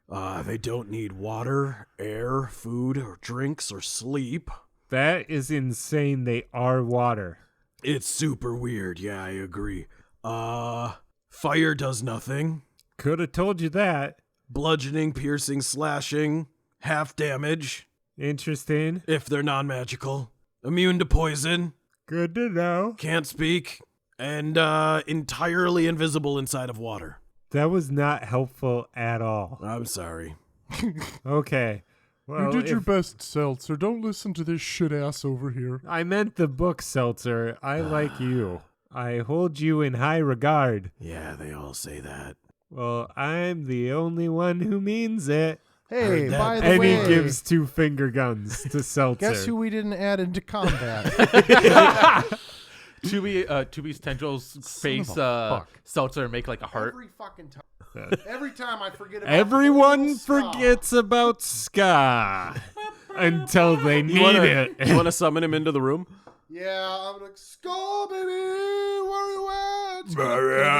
They don't need water, air, food, or drinks, or sleep. That is insane. They are water. It's super weird. Yeah, I agree. Fire does nothing. Could have told you that. Bludgeoning, piercing, slashing, half damage Interesting. if they're non-magical. Immune to poison, Good to know. can't speak, and entirely invisible inside of water. That was not helpful at all. I'm sorry. Okay. Well, You did your if- best, Seltzer. Don't listen to this shit ass over here. I meant the book, Seltzer. I like you. I hold you in high regard. Yeah, they all say that. Well, I'm the only one who means it. Hey, Heard that. by the And way, he gives 2 finger guns to Seltzer. guess who we didn't add into combat? Tubi's tendrils face fuck. Seltzer and make like a heart. Every fucking time. Every time I forget about Everyone little Ska. forgets about ska until they need it. You want to summon him into the room? Yeah, I'm like, Skull, baby, where you at? Can I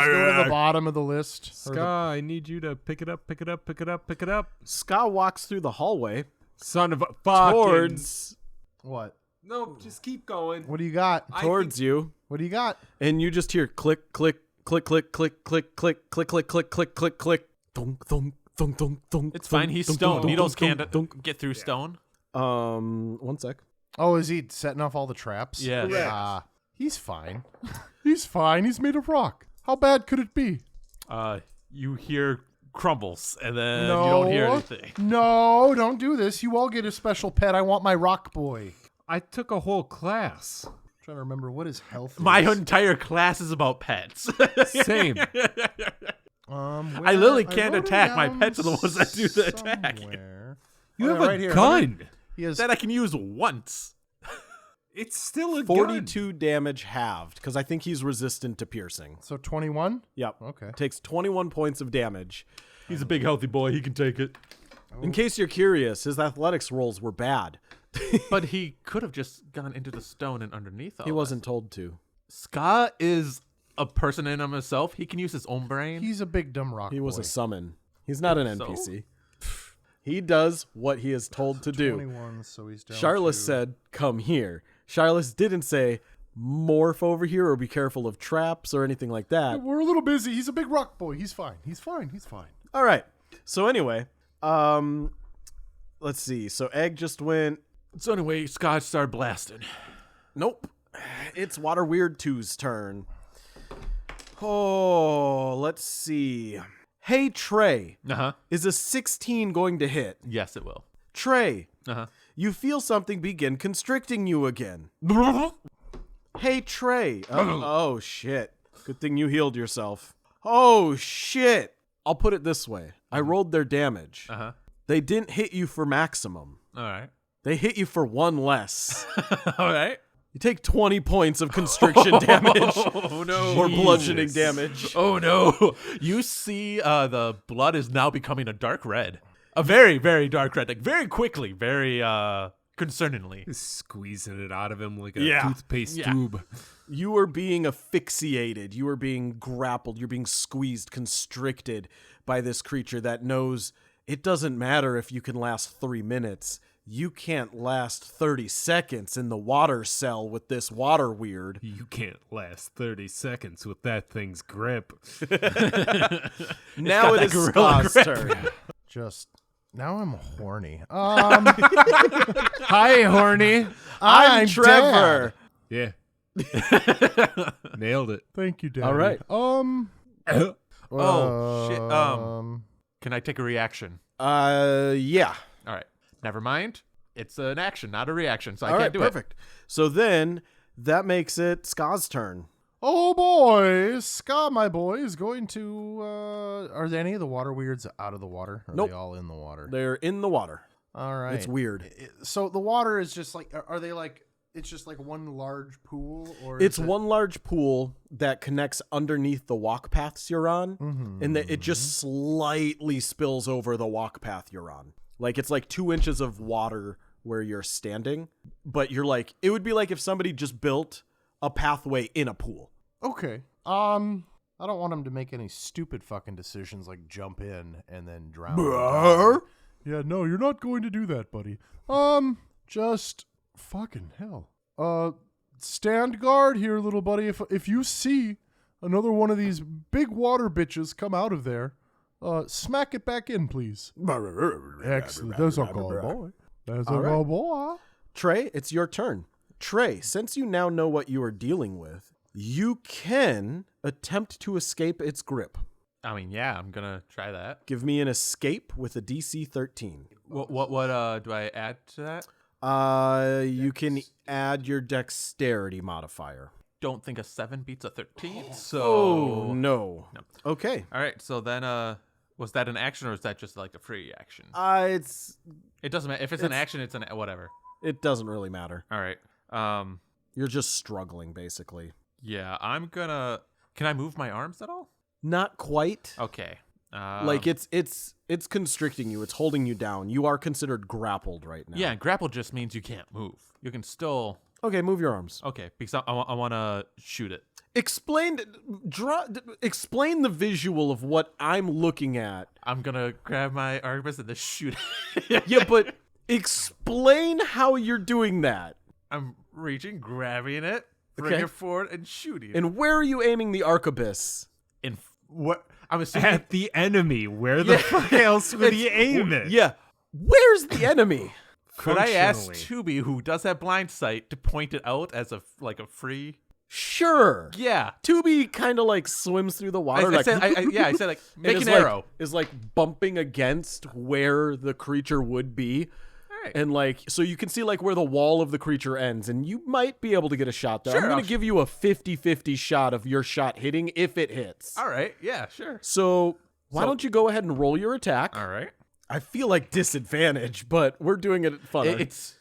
just go to the bottom of the list? Or Ska, I need you to pick it up, pick it up, pick it up, pick it up. Ska walks through the hallway Son of a fucking... towards what? No, just keep going. What do you got? towards you, What do you got? and you just hear click, click, click, click, click, click, click, click, click, click, click, click, click. Thunk, thunk, thunk, thunk, thunk. It's fine. He's thunk, stone. thunk, Needles thunk, can't thunk. get through stone. 1 sec. Oh, is he setting off all the traps? Yes. Ah, he's fine. He's fine. He's made of rock. How bad could it be? You hear crumbles, and then you don't hear anything. No, don't do this. You all get a special pet. I want my rock boy. I took a whole class. Trying to remember what his health My is. entire class is about pets. Same. I literally can't wrote it attack. My down pets are the ones that do the attack. somewhere. You Oh, have yeah, a right here. gun. He has That I can use once. It's still a gun. 42 damage halved because I think he's resistant to piercing. so 21. Yep. Okay. Takes 21 points of damage. He's a big, healthy boy. He can take it. In case you're curious, his athletics rolls were bad. But he could have just gone into the stone and underneath all He that. wasn't told to. Ska is a person in himself. He can use his own brain. He's a big dumb rock He was boy. a summon. He's not an So? NPC. He does what he is told to do. 21, so he's down Charlotte to- said, "Come here." Charlotte didn't say, "Morph over here" or "be careful of traps" or anything like that. We're a little busy. He's a big rock boy. He's fine. He's fine. All right. So anyway, let's see. So Egg just went. So anyway, Ska started blasting. Nope. It's Water Weird 2's turn. Oh, let's see. Hey Trey, Uh-huh. is a 16 going to hit? Yes, it will. Trey, Uh-huh. you feel something begin constricting you again. Hey Trey. Oh shit. Good thing you healed yourself. Oh shit. I'll put it this way. I rolled their damage. Uh-huh. They didn't hit you for maximum. All right. They hit you for one less. All right. You take 20 points of constriction damage. Oh, no. Or bludgeoning damage. Oh, no. You see the blood is now becoming a dark red. A very, very dark red. Like, very quickly. Very concerningly. Squeezing it out of him like a Yeah. toothpaste Yeah. tube. You are being asphyxiated. You are being grappled. You're being squeezed, constricted by this creature that knows it doesn't matter if you can last 3 minutes. You can't last 30 seconds in the water cell with this water weird. You can't last 30 seconds with that thing's grip. Now it is gorilla Ska's grip. turn. Just now I'm horny. Hi, horny. I'm Trevor. Yeah. Nailed it. Thank you, Dad. All right. Oh, shit. Can I take a reaction? Yeah. All right. Never mind. It's an action, not a reaction, so I All can't right, do perfect. So then that makes it Ska's turn. Oh boy, Ska, my boy, is going to. Are there any of the water weirds out of the water? Or are Nope. they all in the water? They're in the water. All right. It's weird. So the water is just like. Are they like? It's just like one large pool, or It's is it- one large pool that connects underneath the walk paths you're on, Mm-hmm. and that it just slightly spills over the walk path you're on. Like it's like 2 inches of water where you're standing, but you're like it would be like if somebody just built a pathway in a pool. Okay. I don't want him to make any stupid fucking decisions like jump in and then drown. Yeah, no, you're not going to do that, buddy. Just fucking hell. Stand guard here, little buddy. If you see another one of these big water bitches come out of there, smack it back in, please. Excellent. That's a good boy. That's a All right. good boy. Trey, it's your turn. Trey, since you now know what you are dealing with, you can attempt to escape its grip. I mean, yeah, I'm going to try that. Give me an escape with a DC 13. What do I add to that? You can add your dexterity modifier. Don't think a 7 beats a 13, so... Oh, no. Okay. All right, so then, was that an action or is that just like a free action? It doesn't matter. If it's an action, it's an whatever. It doesn't really matter. All right. You're just struggling, basically. Yeah, I'm gonna... Can I move my arms at all? Not quite. Okay. Like it's constricting you. It's holding you down. You are considered grappled right now. Yeah, grapple just means you can't move. You can still... Okay, move your arms. Okay, because I want to shoot it. Explain the visual of what I'm looking at. I'm gonna grab my arms and then shoot it. Yeah, but explain how you're doing that. I'm reaching, grabbing it, bringing Okay. it forward, and shooting. And where are you aiming the arquebus? What? I'm assuming... At the enemy. Where the fuck else would he aim it? Yeah. Where's the enemy? Could I ask Functionally. Tubi, who does have blind sight, to point it out as a free... Sure. Yeah. Tubi kind of like swims through the water. I said like and make is an like- arrow. is like bumping against where the creature would be. All right. And like, so you can see like where the wall of the creature ends, and you might be able to get a shot there. Sure, I'm going I'll to give you a 50-50 shot of your shot hitting if it hits. All right. Yeah, sure. So why don't you go ahead and roll your attack? All right. I feel like disadvantage, but we're doing it fun.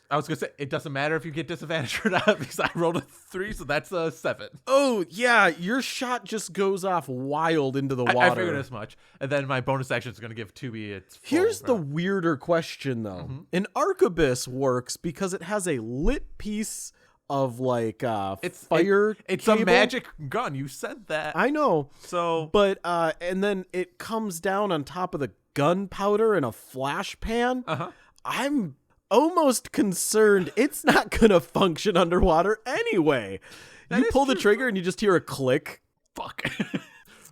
I was gonna say it doesn't matter if you get disadvantage or not because I rolled a 3, so that's a 7. Oh, yeah, your shot just goes off wild into the water. I figured as much, and then my bonus action is gonna give Tubi its. Here's the weirder question, though. An arquebus works because it has a lit piece of like fire. It's cable. a magic gun. You said that. I know, So but and then it comes down on top of the gunpowder in a flash pan. I'm almost concerned it's not gonna function underwater anyway. You is pull the true. trigger and you just hear a click. fuck.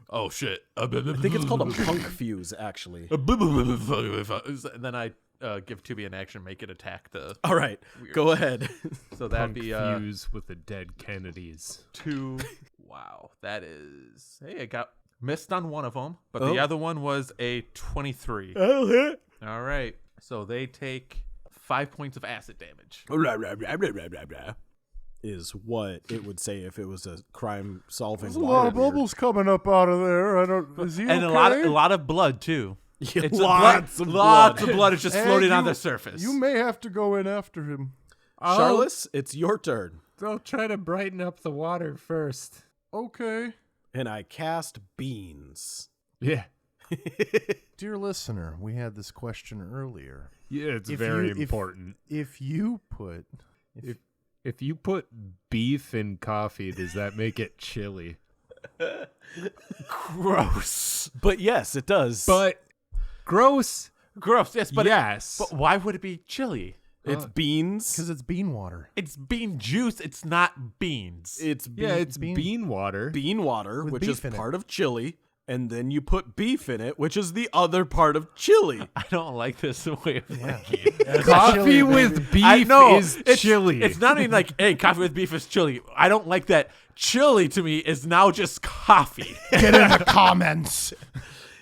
Oh shit. I think it's called a punk fuse, actually. And then I give Tubi an action, make it attack the. All right, go ahead. So that'd be Fuse with the dead Kennedys. 2. Wow, that is. Hey, I got missed on one of them, but Oh. the other one was a 23. That'll hit. All right, so they take 5 points of acid damage. Is what it would say if it was a crime-solving. There's a lot of bubbles coming up out of there. I don't. Is he And okay? a lot of blood too. Yeah, It's lots of lots blood. of blood is just And floating on you- the surface. You may have to go in after him. Charles, it's your turn. I'll try to brighten up the water first. Okay. And I cast beans. Yeah. Dear listener, we had this question earlier. Yeah, it's If very you- if- important. If you put. If you put beef in coffee, does that make it chili? gross. But yes, it does. But gross. Gross. Yes, but yes. but why would it be chili? it's beans. Because it's bean water. It's bean juice. It's not beans. It's yeah, it's bean- bean water. bean water, With which beef is in it. part of chili, and then you put beef in it, which is the other part of chili. I don't like this way of thinking. Coffee Chili, with baby. beef I know is it's, chili. It's not even like, hey, coffee with beef is chili. I don't like that. Chili to me is now just coffee. Get in the comments.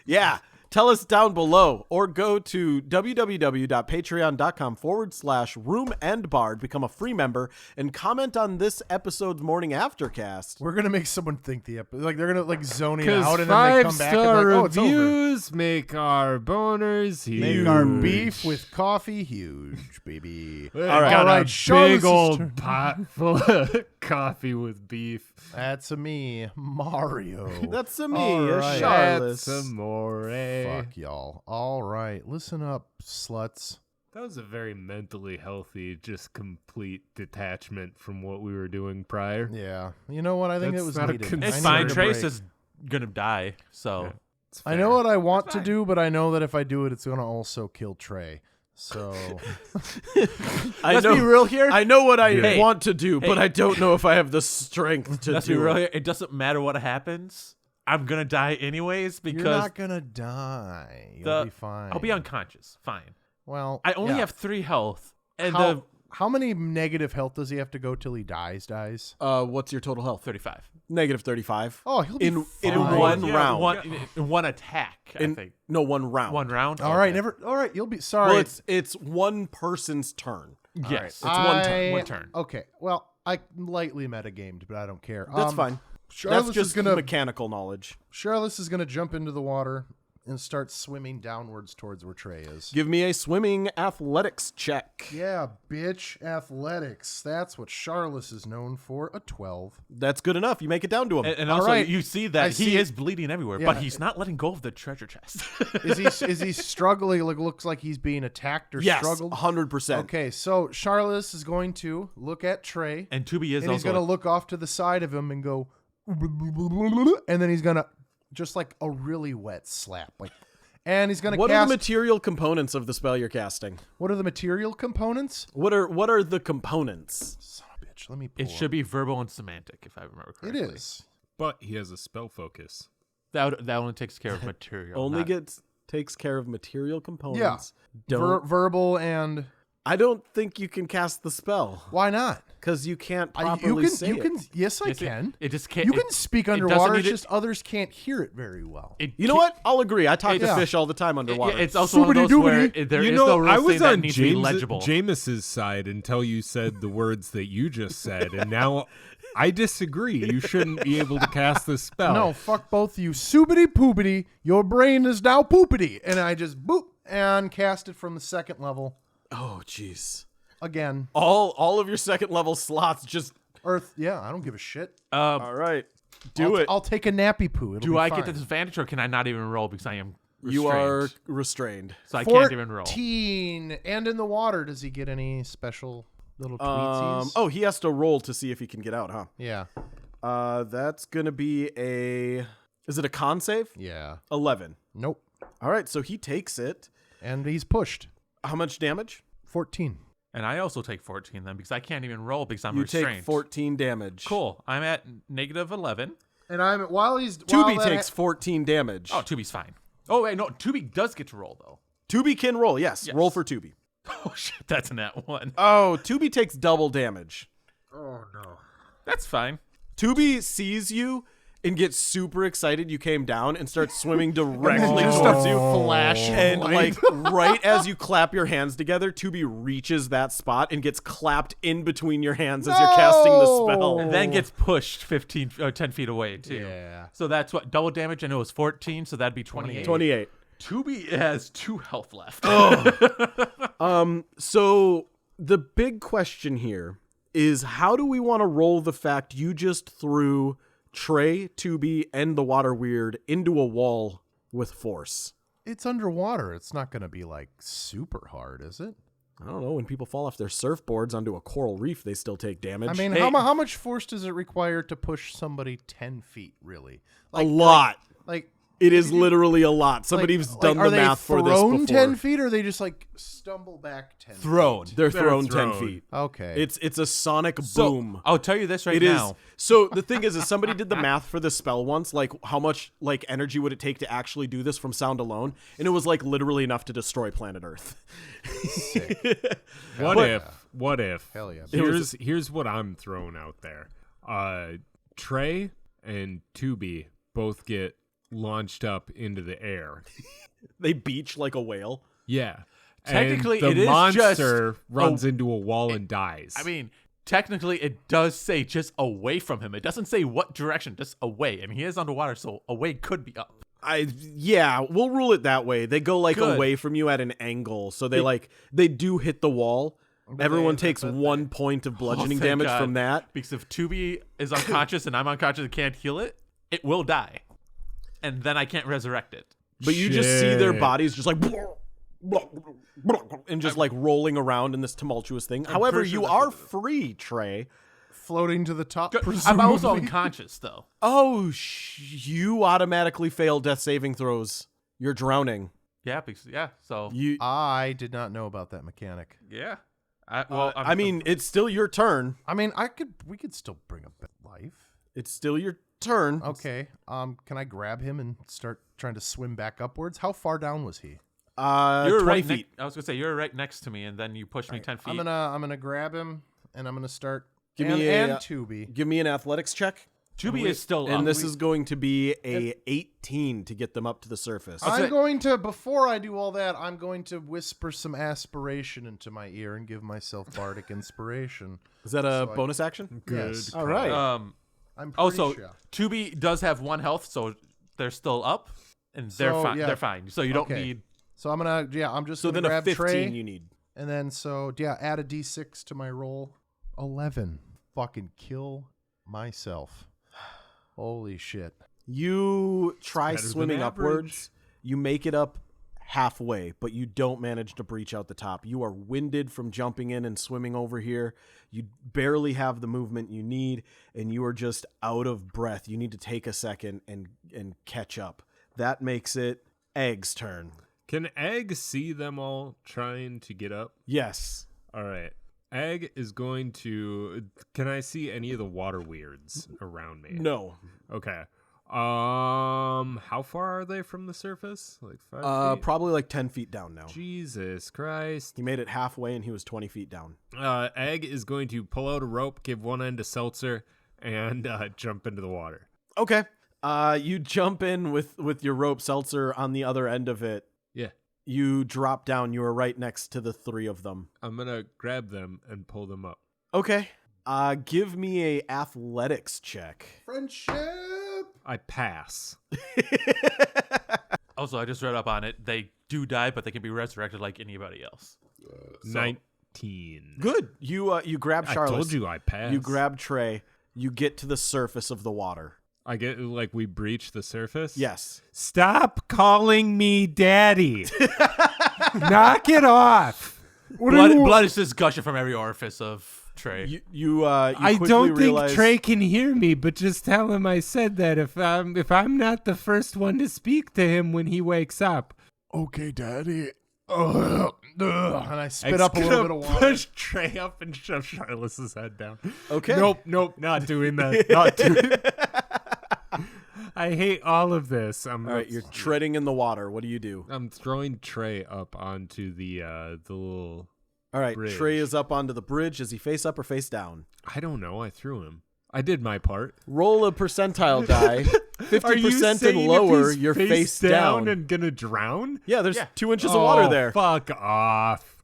Yeah. Tell us down below or go to www.patreon.com/roomandbar to become a free member and comment on this episode's morning aftercast. We're gonna make someone think the episode. Like they're gonna like zoning Because out and then they come back and be 5-star like, oh, it's over. reviews make our boners huge. Make our beef with coffee huge, baby. All right. got All right, a Charlotte's big old turn. pot full of coffee with beef. That's a me, Mario. That's a me, All a right. Charles. That's amore. Fuck y'all. All right, listen up, sluts. That was a very mentally healthy, just complete detachment from what we were doing prior. Yeah, you know what? I think That's it was not a needed. concern. I It's needed fine. a Trace break. is gonna die, so Yeah. It's I know fair. what I want to do, but I know that if I do it, it's gonna also kill Trey. So I let's know, be real here. I know what I Hey. want to do, but I don't know if I have the strength to Let's be do real it. here. It doesn't matter what happens. I'm gonna die anyways you're because not gonna die. You'll be fine. I'll be unconscious. Fine. Well, I only yeah. have 3 health, and How many negative health does he have to go till he dies? What's your total health? 35 Negative 35. Oh, he'll be in fine. one round. in one attack. I think No, one round. 1 round. All right, Okay. All right, you'll be sorry. Well, it's one person's turn. Yes, It's one turn. One turn. Okay, well, I lightly metagamed, but I don't care. That's fine. Charlotte That's just is gonna mechanical knowledge. Charlotte is gonna jump into the water and start swimming downwards towards where Trey is. Give me a swimming athletics check. Yeah, bitch, athletics. That's what Charlotte is known for. A 12. That's good enough. You make it down to him. And All also, right. you see I that see- he is bleeding everywhere, Yeah. but he's not letting go of the treasure chest. Is he struggling? Like looks like he's being attacked or Yes, struggled. 100%. Okay, so Charlotte is going to look at Trey, and Tubi is and he's also. gonna look off to the side of him and go, and then he's gonna just like a really wet slap, like, and he's gonna What are cast. the material components of the spell you're casting? What are the material components? What are the components? Son of a bitch, let me. Pull it should be verbal and semantic, if I remember It correctly. is. But he has a spell focus. That only takes care of material. Only not- takes care of material components. Don't Verbal and I don't think you can cast the spell Why not? because you can't You properly can. say You it. can. Yes, I Yes, can. It just can't. You can speak doesn't underwater. need It's it- just others can't hear it very well. You know what? I'll agree. I talk to Yeah. fish all the time underwater. It's also one of those where there You is know, no rule I was saying that on needs to be legible. James's side until you said the words that you just said, and now I disagree. You shouldn't be able to cast this spell. No, fuck both of you. Soobity poopity. Your brain is now poopity. And I just boop and cast it from the second level Oh, jeez. again. All of your second level slots just. Earth. Yeah, I don't give a shit. All right. Do it. I'll take a nappy poo. It'll Do be I fine. get the disadvantage, or can I not even roll because I am restrained? You are restrained. So I can't even roll. 14. And in the water, does he get any special little tweetsies? Oh, he has to roll to see if he can get out, huh? Yeah. That's gonna be a. Is it a con save? Yeah. 11. Nope. All right, so he takes it. And he's pushed. How much damage? 14. And I also take 14 then because I can't even roll because I'm You restrained. take 14 damage. Cool. I'm at -11. And I'm while he's Tubi takes 14 damage. Oh, Tubi's fine. Oh wait, no, Tubi does get to roll though. Tubi can roll. Yes, Yes. roll for Tubi. Oh shit, that's in that one. Oh, Tubi takes double damage. That's fine. Tubi sees you and gets super excited you came down and starts swimming directly Just towards a you. flash of And light. like right as you clap your hands together, Tubi reaches that spot and gets clapped in between your hands as you're casting the spell. And then gets pushed 15 or 10 feet away too. Yeah. So that's what double damage. I know it was 14, so that'd be 28. 28. Tubi has 2 health left. So the big question here is how do we want to roll the fact you just threw Trey, Tubi, and the water weird into a wall with force? It's underwater. It's not going to be like super hard, is it? I don't know. When people fall off their surfboards onto a coral reef, they still take damage. I mean, Hey. how much force does it require to push somebody 10 feet, really? a lot. Like, It is literally a lot. Somebody's done are the math they for this thrown before. 10 feet, or they just like stumble back 10 Thrown. feet? They're thrown 10 thrown. feet. Okay. It's a sonic So, boom. I'll tell you this right It is. now. So the thing is somebody did the math for this spell once, like how much like energy would it take to actually do this from sound alone, and it was like literally enough to destroy planet Earth. What if? Hell yeah. Here's what I'm throwing out there. Trey and Tubi both get launched up into the air. They beach like a whale. Yeah. Technically, and it the is monster just runs into a wall and dies. I mean, technically, it does say just away from him. It doesn't say what direction, just away. And he is underwater, so away could be up. Yeah, we'll rule it that way. They go like Good. away from you at an angle, so they do hit the wall. Everyone takes 1 point of bludgeoning thank damage God. from that. Because if Tubi is unconscious and I'm unconscious and can't heal it, it will die. And then I can't resurrect it. But you just see their Shit. bodies just like and just like rolling around in this tumultuous thing. However, pretty sure you that's are what free, Trey. floating to the top. I'm also presumably. unconscious, though. Oh, you automatically fail death saving throws. You're drowning. Yeah, because, so, You. I did not know about that mechanic. yeah. I mean, it's still your turn. I mean, we could still bring up life. It's still your turn. Okay. Can I grab him and start trying to swim back upwards? How far down was he? You're 20 right feet. I was going to say, you're right next to me, and then you push me 10 feet. I'm gonna grab him and I'm gonna start. Give and, me a- and Tubi. Give me an athletics check. Tubi is still And up. this is going to be a 18 to get them up to the surface. I'm going to, before I do all that, I'm going to whisper some aspiration into my ear and give myself bardic inspiration. Is that a bonus action? Yes. All right. I'm pretty Also, sure. Tubi does have 1 health, so they're still up, and they're So, fine. yeah. They're fine. So you don't Okay. need. So I'm just So gonna then a grab 15 Trey, you need. and then add a d6 to my roll. 11. Fucking kill myself. Holy shit. You try better than swimming average. upwards. You make it up halfway, but you don't manage to breach out the top. You are winded from jumping in and swimming over here. You barely have the movement you need, and you are just out of breath. You need to take a second and catch up. That makes it Egg's turn. Can Egg see them all trying to get up? Yes. All right. Egg is going to. Can I see any of the water weirds around me? No. Okay. How far are they from the surface? Like 5 feet? Probably like 10 feet down now. Jesus Christ. He made it halfway and he was 20 feet down. Egg is going to pull out a rope, give one end to Seltzer, and jump into the water. Okay. You jump in with your rope, Seltzer on the other end of it. Yeah. You drop down. You are right next to the three of them. I'm going to grab them and pull them up. Okay. Give me a athletics check. Friendship. I pass. Also, I just read up on it. They do die, but they can be resurrected like anybody else. 19. Good. You grab I Charlotte. told you I passed. You grab Trey. You get to the surface of the water. I get, like, we breach the surface? Yes. Stop calling me daddy. Knock it off. Blood is just gushing from every orifice of Trey. You I quickly don't realize, think Trey can hear me, but just tell him I said that if I'm not the first one to speak to him when he wakes up. Okay, Daddy. And I spit up a little bit of water. Push Trey up and shove Charles's head down. Okay. Nope, not doing that. Not doing. I hate all of this. All right, you're treading in the water. What do you do? I'm throwing Trey up onto the little. All right, bridge. Trey is up onto the bridge. Is he face up or face down? I don't know. I threw him. I did my part. Roll a percentile die. Are you 50% saying and lower, if he's you're face down. and gonna drown? Yeah, there's 2 inches of water there. Fuck off.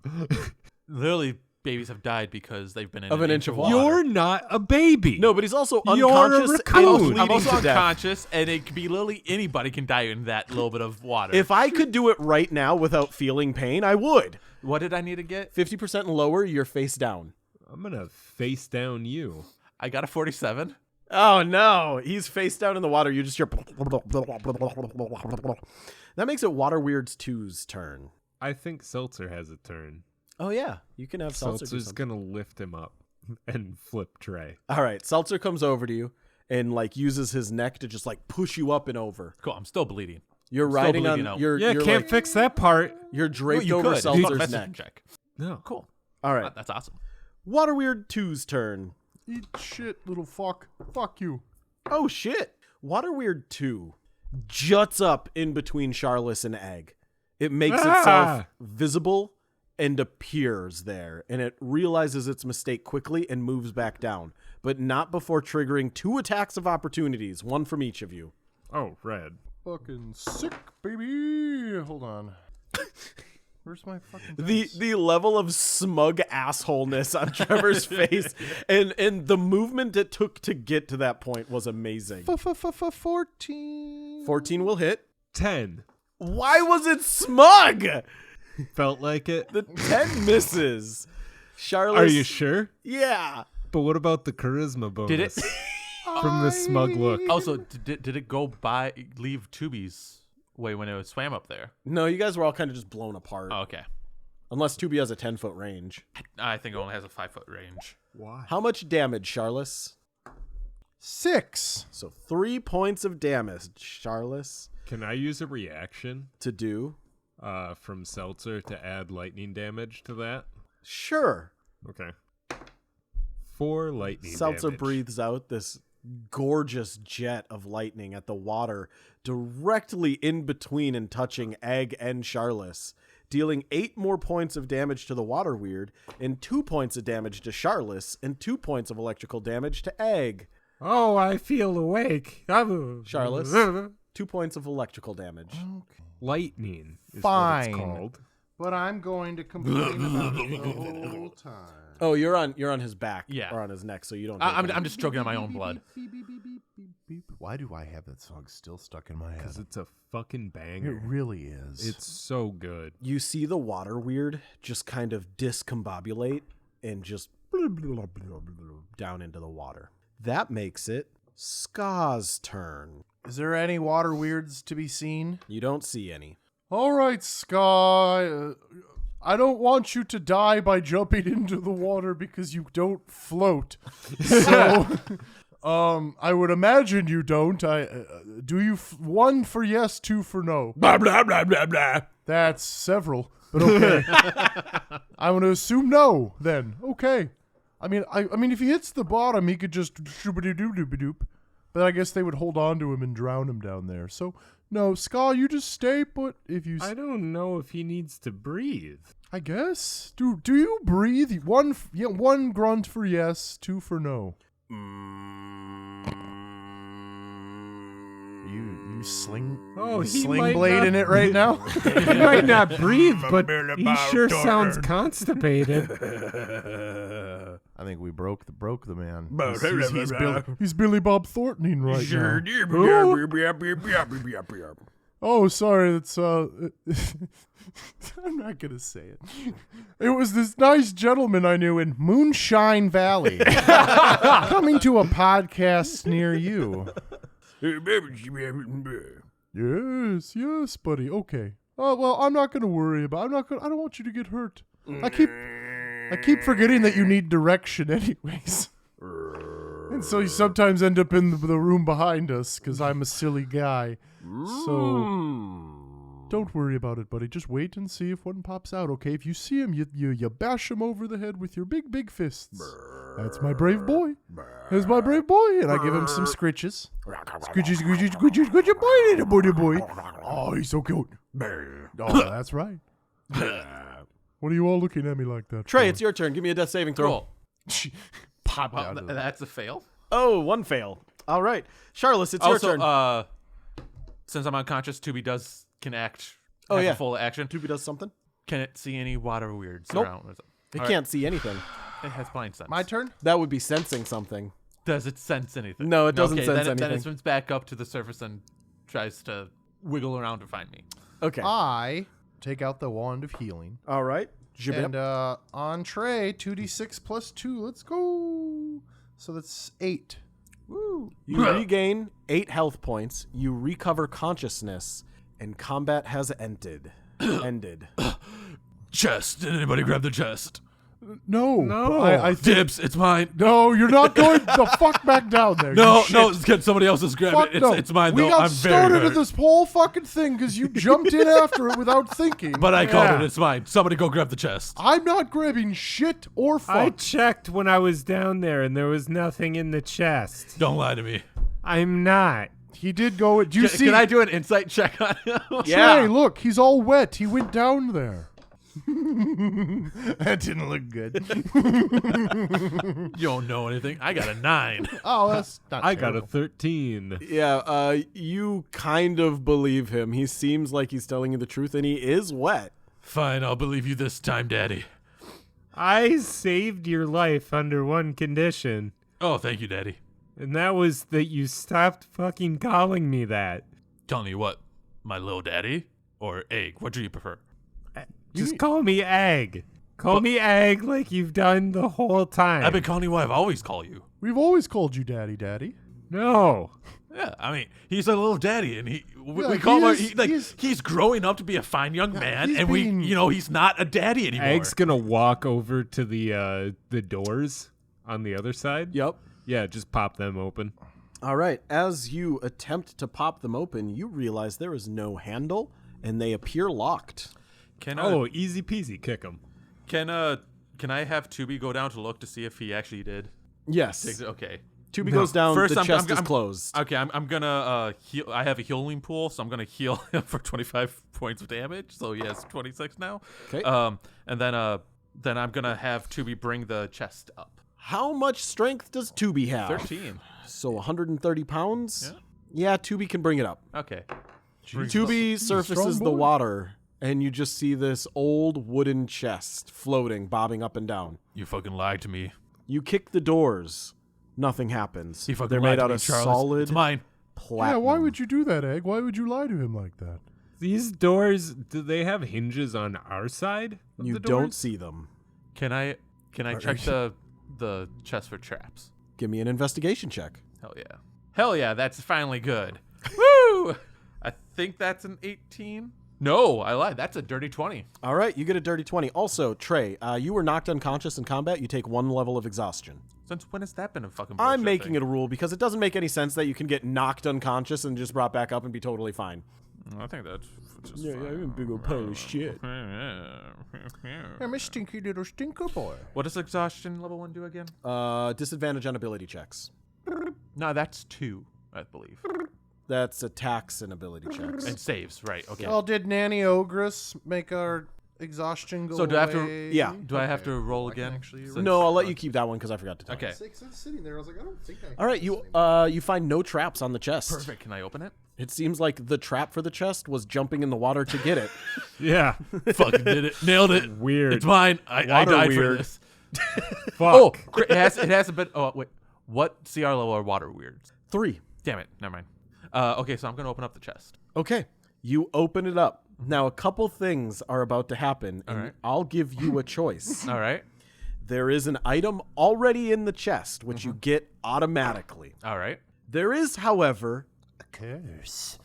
Literally, babies have died because they've been in Of an inch of water. You're not a baby. No, but he's also You're a unconscious and raccoon. bleeding I'm also to death. unconscious, and it could be literally anybody can die in that little bit of water. If I could do it right now without feeling pain, I would. What did I need to get? 50% and lower, you're face down. I'm gonna face down you. I got a 47. Oh no, he's face down in the water. You just hear. That makes it Water Weird's 2's turn. I think Seltzer has a turn. Oh yeah, you can have Seltzer. do Seltzer's something. gonna lift him up and flip Trey. All right, Seltzer comes over to you and like uses his neck to just like push you up and over. Cool, I'm still bleeding. You're Still riding bleeding on. out. You're Can't like, fix that part. you're draped you over could. Seltzer's That's a neck. check. No. Cool. All right, That's awesome. Water Weird 2's turn. Eat shit, little fuck. Fuck you. Oh shit! Water Weird 2 juts up in between Charles and Egg. It makes itself visible and appears there, and it realizes its mistake quickly and moves back down, but not before triggering 2 attacks of opportunities, one from each of you. Oh, red. Fucking sick, baby. Hold on. Where's my fucking The level of smug assholeness on Trevor's face and the movement it took to get to that point was amazing. 14. 14 will hit. 10. Why was it smug? Felt like it. The 10 misses. Charlotte. Are you sure? Yeah. But what about the charisma bonus? Did it? From the smug look. Also, did it go by leave Tubi's way when it swam up there? No, you guys were all kind of just blown apart. Oh, okay. Unless Tubi has a 10-foot range. I think it only has a 5-foot range. Why? How much damage, Charles? 6. So 3 points of damage, Charles, Can I use a reaction to do. from Seltzer to add lightning damage to that? Sure. Okay. 4 lightning Seltzer damage. breathes out this gorgeous jet of lightning at the water directly in between and touching Egg and Charles, dealing 8 more points of damage to the Water Weird and 2 points of damage to Charles and 2 points of electrical damage to Egg. Oh, I feel awake. Charles, 2 points of electrical damage. Lightning is Fine. what it's called. But I'm going to complain about it the whole time. Oh, you're on his back, Yeah. or on his neck, so you don't. I'm just choking on my own blood. Beep, beep, beep, beep, beep, beep. Why do I have that song still stuck in my head? Because it's a fucking It banger. really is. It's so good. You see the Water Weird just kind of discombobulate and just down into the water. That makes it Ska's turn. Is there any water weirds to be seen? You don't see any. All right, Ska. I don't want you to die by jumping into the water because you don't float. So, I would imagine you don't. Do you? 1 for yes, 2 for no. Blah, blah, blah, blah, blah. That's several, but okay. I'm gonna assume no. Then okay. I mean, if he hits the bottom, he could just shoobity-doo-doo-ba-doop. But I guess they would hold on to him and drown him down there. So, no, Ska, you just stay put. If you, I don't know if he needs to breathe. I guess. Do you breathe? One grunt for yes, 2 for no. You sling. Oh, you he sling might blade not- in it right now. He might not breathe, but he sure sounds constipated. I think we broke the man. He's Billy Bob Thorntoning right now. Oh, sorry. That's I'm not gonna say it. It was this nice gentleman I knew in Moonshine Valley, coming to a podcast near you. Yes, buddy. Okay. Oh well, I'm not gonna worry about. I don't want you to get hurt. I keep forgetting that you need direction, anyways. And so you sometimes end up in the room behind us because I'm a silly guy. So don't worry about it, buddy. Just wait and see if one pops out. Okay? If you see him, you bash him over the head with your big fists. That's my brave boy. That's my brave boy. And I give him some scritches. Scritches, boy, little boy. Oh, he's so cute. Oh, that's right. What are you all looking at me like that Trey, for? it's your turn. Give me a death saving throw. Cool. Popped Well, out of it. that's a fail. Oh, one fail. All right. Charlotte, it's Also, your turn. since I'm unconscious, Tubi can act. Oh, have yeah. a full action. Tubi does something. Can it see any water weirds Nope. around? It All can't see anything. It has blind sense. My turn? That would be sensing something. Does it sense anything? No, it doesn't okay, sense then anything. it swims back up to the surface and tries to wiggle around to find me. Okay. I take out the wand of healing. All right. And on Trey, 2d6 plus 2. Let's go. So that's 8. Woo. You regain 8 health points. You recover consciousness, and combat has ended. Chest. Did anybody grab the chest? No. No. I think, Dibs. It's mine. no, you're not going the fuck back down there. No, you no. shit. Get somebody else's grab Fuck it. no. It's mine We though. got I'm started very with hurt. this whole fucking thing because you jumped in after it without thinking. But I called Yeah. it. It's mine. Somebody go grab the chest. I'm not grabbing shit or fuck. I checked when I was down there, and there was nothing in the chest. Don't lie to me. I'm not. He did go. Do you see? Can I do an insight check on him? Trey, look, he's all wet. He went down there. That didn't look good. You don't know anything. I got a 9. Oh, that's not I got a terrible. 13. Yeah, you kind of believe him. He seems like he's telling you the truth, and he is wet. Fine, I'll believe you this time, Daddy. I saved your life under one condition, Oh, thank you, Daddy. and that was that you stopped fucking calling me that. Telling you what, my little daddy or egg? What do you prefer? Just call me Egg. Call me Egg like you've done the whole time. I've been calling you what I've always called you. We've always called you Daddy. No. Yeah, I mean, he's a little daddy, and we Yeah, call him. he is- He's growing up to be a fine young man, he's and being- he's not a daddy anymore. Egg's gonna walk over to the doors on the other side. Yep. Yeah, just pop them open. All right. As you attempt to pop them open, you realize there is no handle, and they appear locked. Can Oh, easy peasy, kick them. can I have Tubi go down to look to see if he actually did? Yes. Okay. Tubi goes down. First, the I'm- chest I'm- is closed. Okay, I'm gonna heal. I have a healing pool, so I'm gonna heal him for 25 points of damage. So he has 26 now. Okay. And then I'm gonna have Tubi bring the chest up. How much strength does Tubi have? 13. So 130 pounds? Yeah. Yeah, Tubi can bring it up. Okay. Tubi surfaces strong the boy. water, and you just see this old wooden chest floating, bobbing up and down. You fucking lied to me. You kick the doors. Nothing happens. You fucking They're lied made to out me, of Charles. solid It's mine. platinum. Yeah, why would you do that, Egg? Why would you lie to him like that? These doors, do they have hinges on our side? Of You the don't doors? see them. Can I check the chest for traps? Give me an investigation check. Hell yeah. Hell yeah, that's finally good. Woo! I think that's an 18. No, I lied. That's a dirty 20. All right, you get a dirty 20. Also, Trey, you were knocked unconscious in combat. You take 1 level of exhaustion. Since when has that been a fucking I'm making it a rule because it doesn't make any sense that you can get knocked unconscious and just brought back up and be totally fine. I think that's just I'm a big old pile of shit. I'm a stinky little stinker boy. What does exhaustion level 1 do again? Disadvantage on ability checks. No, that's 2. I believe. That's attacks and ability checks. And saves, right? Okay. Well, did Nanny Ogress make our exhaustion go So do I have to- away? Yeah. Do I have to roll I can again? actually Since- roll. No, I'll let you keep that one because I forgot to tell you. Okay. Six, I was sitting there. I was like, I don't think I. All right, you find no traps on the chest. Perfect. Can I open it? It seems like the trap for the chest was jumping in the water to get it. Yeah. Fucking did it. Nailed it. Weird. It's mine. I Water died weird. for this. Fuck. Oh, it has a bit. Oh, wait. What CR level are water weirds? 3. Damn it. Never mind. Okay, so I'm going to open up the chest. Okay, you open it up. Now a couple things are about to happen, and right. I'll give you a choice. All right. There is an item already in the chest, which you get automatically. All right. There is, however, Curse.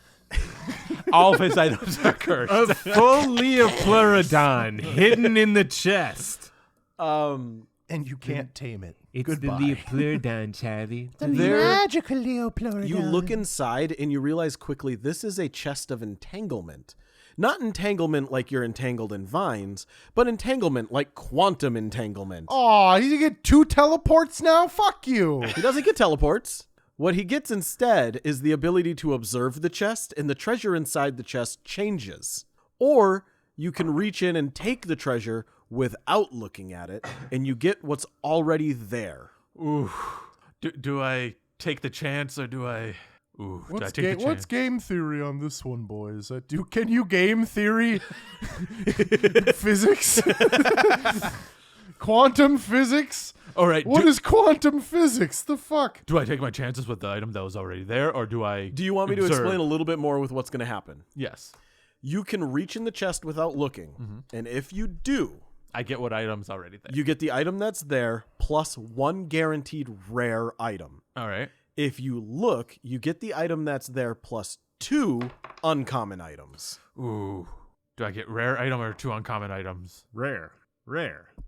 All of his items are cursed. A full Leopleurodon hidden in the chest. And you can't tame it. It's Goodbye. the Leopleurodon, Charlie. Magical Leopleurodon. you look inside and you realize quickly this is a chest of entanglement. Not entanglement like you're entangled in vines, but entanglement like quantum entanglement. Aw, you get 2 teleports now? Fuck you. He doesn't get teleports. What he gets instead is the ability to observe the chest, and the treasure inside the chest changes. Or you can reach in and take the treasure without looking at it, and you get what's already there. Ooh. Do I take the chance or do I... Ooh, do I take the chance? What's game theory on this one, boys? Can you game theory physics? Quantum physics? All right. What is quantum physics? The fuck? Do I take my chances with the item that was already there, or do I... Do you want me to observe? explain a little bit more with what's going to happen? Yes. You can reach in the chest without looking, and if you do, I get what item's already there. you get the item that's there plus 1 guaranteed rare item. All right. If you look, you get the item that's there plus 2 uncommon items. Ooh. Do I get rare item or 2 uncommon items? Rare.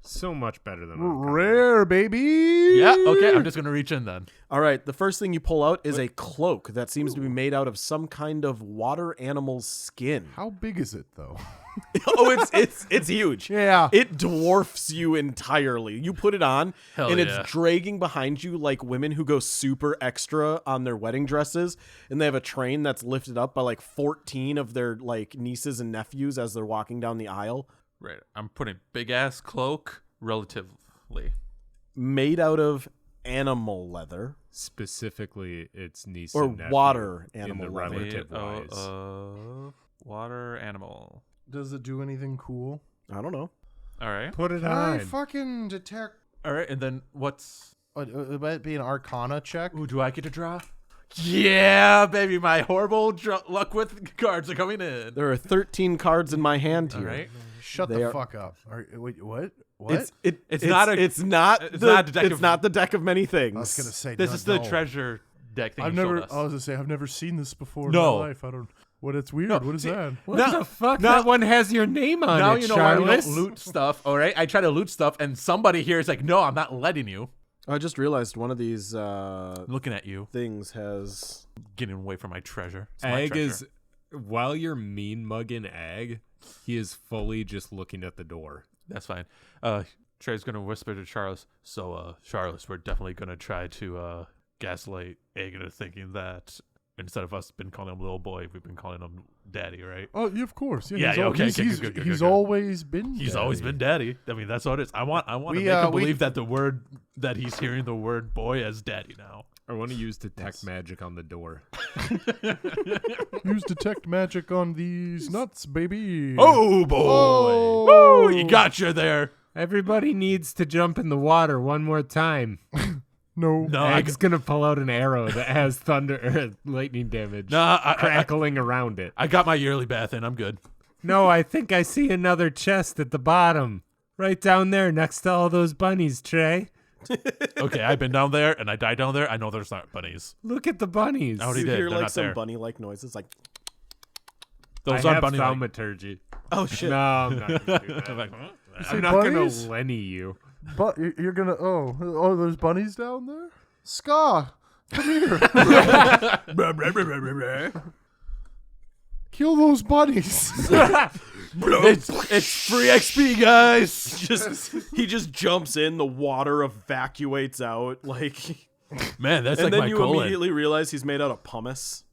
So much better than uncommon. Rare, baby. Yeah, okay. I'm just going to reach in then. All right, the first thing you pull out is a cloak that seems to be made out of some kind of water animal's skin. How big is it, though? Oh, it's huge. Yeah. It dwarfs you entirely. You put it on, Hell and yeah. it's dragging behind you like women who go super extra on their wedding dresses, and they have a train that's lifted up by like 14 of their like nieces and nephews as they're walking down the aisle. Right. I'm putting big-ass cloak relatively. Made out of animal leather. Specifically, it's niece Or and nephew water in animal the leather. relative wise. Water animal. Does it do anything cool? I don't know. All right. Put it I on. fucking detect. All right, and then what's... It might be an Arcana check. Ooh, do I get to draw? Yeah, baby, my horrible luck with cards are coming in. There are 13 cards in my hand All here. right. Shut They the are- fuck up. Wait, what? What? It's not not a- it's not it's the, not a deck it's of- not the deck of many things. I was gonna say This no, is the no. treasure deck thing I've you never. showed us. I was gonna say I've never seen this before No. in my life. I don't. What? It's weird. No, what is see- that? What Now- the fuck? now- That one has your name on Now it, you know why we Charles. don't loot stuff, all right? I try to loot stuff, and somebody here is like, no, I'm not letting you. I just realized one of these I'm looking at you, things has getting away from my treasure. It's my Egg treasure. is, while you're mean mugging Egg, he is fully just looking at the door. That's fine. Trey's going to whisper to Charles, so, Charles, we're definitely going to try to gaslight Egg into thinking that instead of us been calling him little boy, we've been calling him daddy, right? Oh, yeah, of course. Yeah, he's yeah, al- okay, He's, okay, he's, good, good, he's good. always been. He's always been daddy. I mean, that's what it is. I want to We, make him we- believe that the word that he's hearing the word boy as daddy now. I want to use detect magic on the door. Use detect magic on these nuts, baby. Oh boy! Oh. Woo, you gotcha there. Everybody needs to jump in the water one more time. No. No, Egg's gonna pull out an arrow that has thunder or lightning damage crackling around it. I got my yearly bath in. I'm good. No, I think I see another chest at the bottom. Right down there next to all those bunnies, Trey. Okay, I've been down there and I died down there. I know there's not bunnies. Look at the bunnies. I already you did. hear They're like not some there. bunny-like noises, like Those I aren't have bunny. Like, thaumaturgy. oh shit. No, I'm not gonna do that. I'm like, huh? I'm not gonna bunnies? Lenny you. But you're gonna. Oh, there's bunnies down there. Ska, come here. Kill those bunnies. It's free XP, guys. He just jumps in, the water evacuates out, like Man, that's and like then my you colon. immediately realize he's made out of pumice.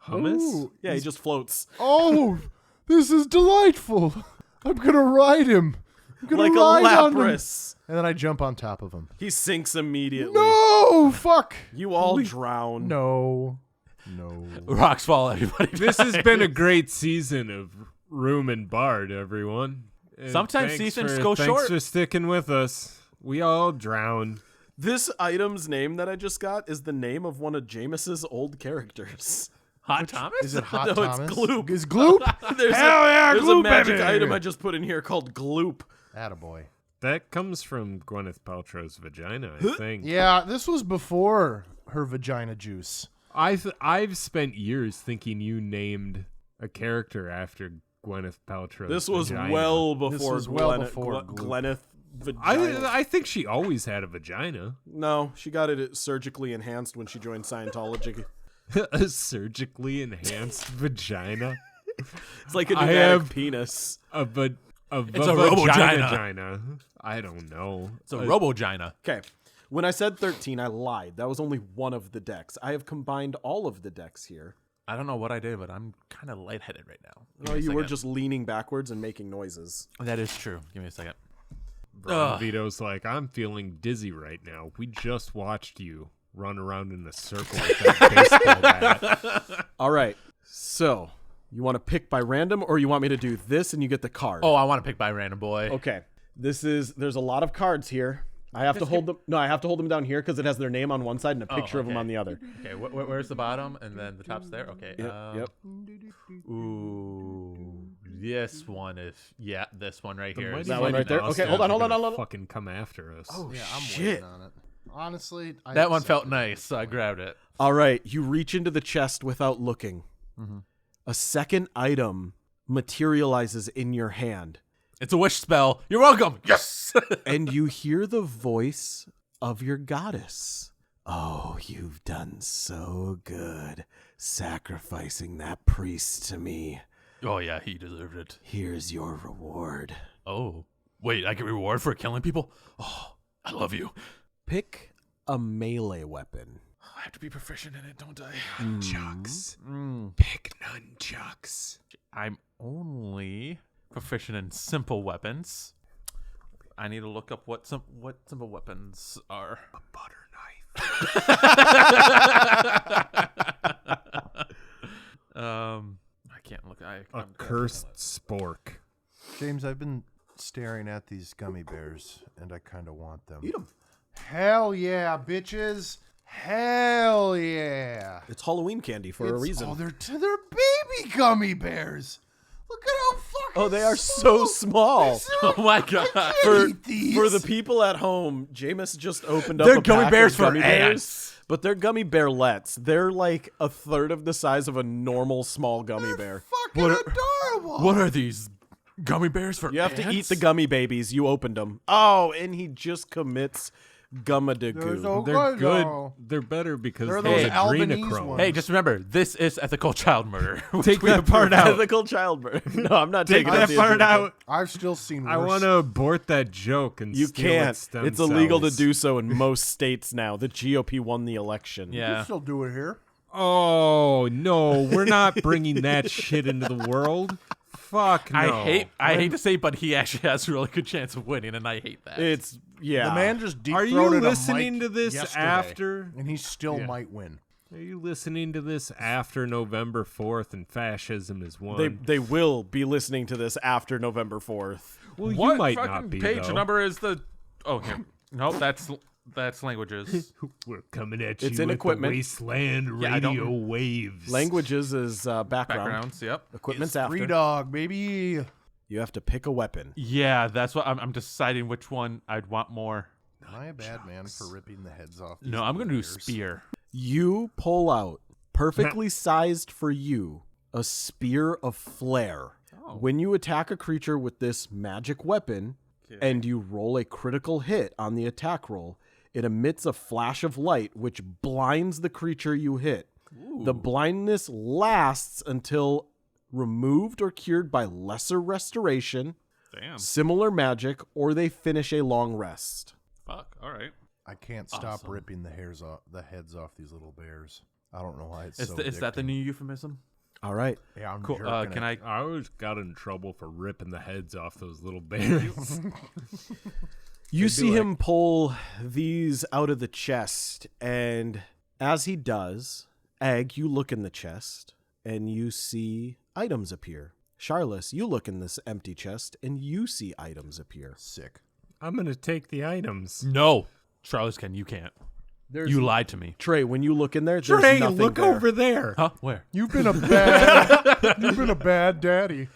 Hummus? Ooh. Yeah, he just floats Oh, this is delightful. I'm going to ride him. I'm gonna like a ride on him. lapras. And then I jump on top of him. He sinks immediately. No, fuck. You all drown. No. Rocks fall, everybody. This has been a great season of Room and Bard, everyone. And Sometimes thanks seasons for- go thanks short. for sticking with us. We all drown. This item's name that I just got is the name of one of Jameis's old characters. Hot Thomas? Is it Hot No, Thomas? it's Gloop. Is Gloop? There's Hell yeah, there's a Gloop, magic baby! item I just put in here called Gloop. Attaboy. That comes from Gwyneth Paltrow's vagina, I think. Yeah, this was before her vagina juice. I've spent years thinking you named a character after Gwyneth Paltrow's This was vagina. well before This was well Glenn- before Gl- Gloop. Glenneth vagina. I think she always had a vagina. No, she got it surgically enhanced when she joined Scientology. A surgically enhanced vagina. It's like a I pneumatic have- penis. A It's a robogina. vagina. I don't know. It's a robogina. Okay. When I said 13, I lied. That was only one of the decks. I have combined all of the decks here. I don't know what I did, but I'm kind of lightheaded right now. Give Oh, me a you were second. just leaning backwards and making noises. That is true. Give me a second. Brian Vito's like, I'm feeling dizzy right now. We just watched you run around in a circle with that baseball bat. All right. So, you want to pick by random or you want me to do this and you get the card? Oh, I want to pick by random boy. Okay. There's a lot of cards here. I have to hold them. No, I have to hold them down here because it has their name on one side and a picture of them okay. on the other. Okay, where's the bottom and then the top's there? Okay. Yep. Ooh, this one is this one right here. Mighty that one Mighty right there? Boston Okay, hold on. are gonna fucking come after us. Oh, yeah, I'm shit. waiting on it. Honestly, That one felt nice, so I grabbed it. All right. You reach into the chest without looking. Mm-hmm. A second item materializes in your hand, It's a wish spell. You're welcome. Yes. and you hear the voice of your goddess. Oh, you've done so good sacrificing that priest to me. Oh yeah, he deserved it. Here's your reward. Oh, wait, I get reward for killing people? Oh, I love you. Pick a melee weapon. I have to be proficient in it, don't I? Nunchucks. Mm. Pick nunchucks. I'm only proficient in simple weapons. I need to look up what simple weapons are. A butter knife. I can't look. A I'm cursed spork. James, I've been staring at these gummy bears, and I kind of want them. Eat them. Hell yeah, bitches! Hell yeah! It's Halloween candy for a reason. Oh, they're baby gummy bears. Look at how fucking. Oh, they are so small. Oh my god! For, eat these. for the people at home, Jameis just opened up They're a gummy pack bears of for gummy bears, ants. but they're gummy bearlets. They're like a third of the size of a normal small gummy bear. fucking What adorable. What are these gummy bears for? You have to eat ants? the gummy babies. You opened them. Oh, and he just commits They're gummadagoo. so They're good. though. They're better because They're they're those Albanese adrenochrome. ones. Hey, just remember, this is ethical child murder. Take that part out. Ethical childbirth. No, I'm not Take taking that the part ethical. out. I've still seen worse. I want to abort that joke and You steal can't. its stem It's illegal to cells. do so in most states now. The GOP won the election. You Yeah. still do it here. Oh no, we're not bringing that shit into the world. Fuck no. I hate to say, but he actually has a really good chance of winning, and I hate that. It's yeah. The man just deep Are you throated listening a mic to this yesterday, after? and he still Yeah. might win. Are you listening to this after November 4th and fascism is won? They will be listening to this after November 4th. well, what you might fucking not be page though. number is the? Oh, here. Nope, that's languages. We're coming at It's you in with equipment. the wasteland Yeah, I don't- radio waves. Languages is background. Backgrounds. Yep. Equipment's Free after. dog, baby. You have to pick a weapon. Yeah, that's what I'm deciding which one I'd want more. Am I a bad man for ripping the heads off? No, I'm gonna do spear. You pull out, perfectly sized for you, a spear of flare. Oh. When you attack a creature with this magic weapon and you roll a critical hit on the attack roll, it emits a flash of light which blinds the creature you hit. The blindness lasts until removed or cured by lesser restoration, Damn. similar magic, or they finish a long rest. Fuck. All right. I can't stop Awesome. ripping the heads off these little bears. I don't know why it's Is, so is that the addicting. new euphemism? All right. Yeah, I'm Cool. jerking Can it. I? I always got in trouble for ripping the heads off those little bears. You see do him pull these out of the chest, and as he does, Egg, you look in the chest, and you see items appear. Charles, you look in this empty chest, and you see items appear. Sick. I'm going to take the items. No, Charles, you can't. You lied to me. Trey, when you look in there, there's Trey, nothing look there. over there. Huh? Where? You've been a bad daddy.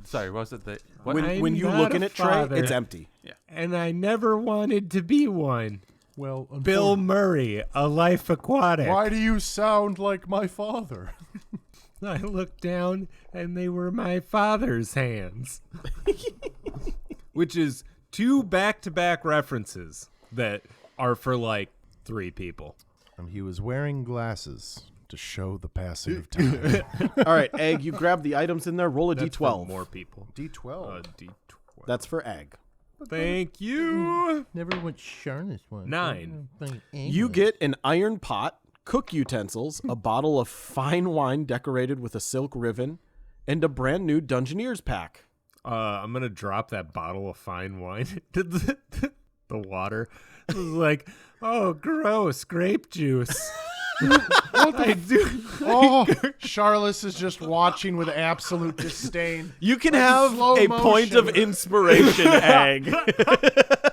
Sorry, what was it? What? When you I'm look not in a it, Trey, father. it's empty. And I never wanted to be one. Well, Bill Murray, A Life Aquatic. why do you sound like my father? I looked down and they were my father's hands. Which is 2 back-to-back references that are for like 3 people. And he was wearing glasses to show the passing of time. All right, Egg, you grab the items in there. Roll a That's for d12. more people. D12. D12. That's for Egg. Thank you. Never went Charlotte one. 9. You get an iron pot, cook utensils, a bottle of fine wine decorated with a silk ribbon, and a brand new Dungeoneer's pack. I'm gonna drop that bottle of fine wine into the water. It was like, oh, gross, grape juice. I do. Oh, Charles is just watching with absolute disdain. You can have slow a point of motion. inspiration, Egg.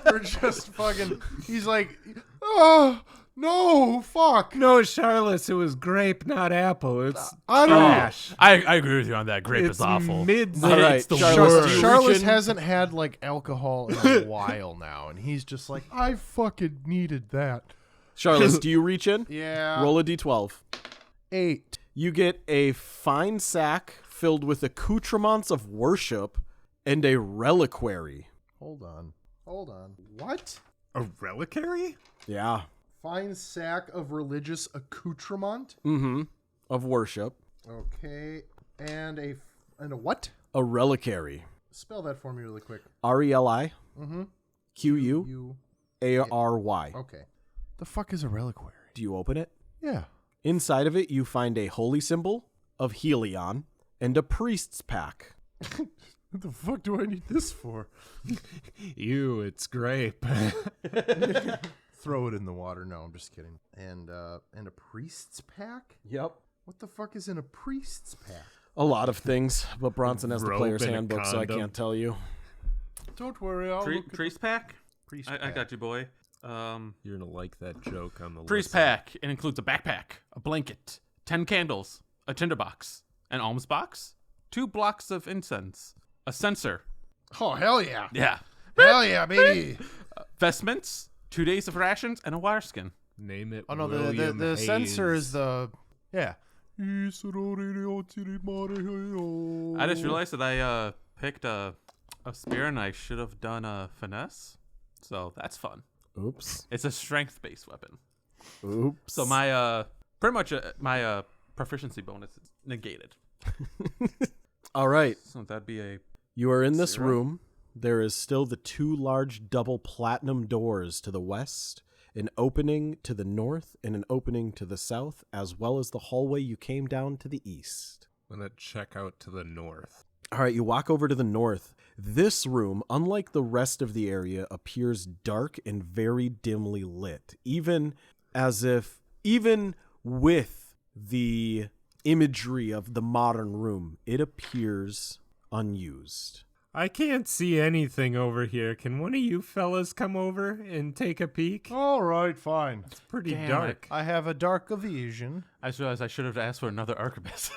We're just fucking. He's like, oh no, fuck. No, Charlotte, it was grape, not apple. It's I don't. trash. I agree with you on that. Grape It's is awful. mid. All right, It's the Charlotte, worst. do you Charles reach in- hasn't had like alcohol in a while now, and he's just like, I fucking needed that. Charlotte, do you reach in? Yeah. Roll a d12. 8. You get a fine sack filled with accoutrements of worship and a reliquary. Hold on. What? A reliquary? Yeah. Fine sack of religious accoutrement. Mm-hmm. Of worship. Okay, and a what? A reliquary. Spell that for me really quick. R-E-L-I. Mm-hmm. Q-U. You. A-R-Y. Okay. The fuck is a reliquary? Do you open it? Yeah. Inside of it, you find a holy symbol of Helion and a priest's pack. What the fuck do I need this for? Ew, it's grape. Throw it in the water. No, I'm just kidding. And a priest's pack? Yep. What the fuck is in a priest's pack? A lot of things, but Bronson has the Rope player's and a handbook, so I condom. can't tell you. Don't worry, I'll look at Priest pack? priest I pack. got you, boy. You're gonna like that joke on the Priest listen. pack. It includes a backpack, a blanket, 10 candles, a tinderbox, an alms box, 2 blocks of incense, a censer. Oh, hell yeah. Yeah. Hell yeah, baby. Vestments, 2 days of rations, and a water skin. Name it. Oh, no, William the censor Hayes. is the... Yeah. I just realized that I picked a spear and I should have done a finesse. So that's fun. Oops. It's a strength-based weapon. Oops. So my pretty much my proficiency bonus is negated. All right. So that'd be a You are in this 0. room. There is still the 2 large double platinum doors to the west, an opening to the north, and an opening to the south, as well as the hallway you came down to the east. I'm gonna check out to the north. All right, you walk over to the north. This room, unlike the rest of the area, appears dark and very dimly lit, even with the imagery of the modern room, it appears unused. I can't see anything over here. Can one of you fellas come over and take a peek? All right, fine. It's pretty Damn dark. I have a dark vision. I just realized I should have asked for another arquebus.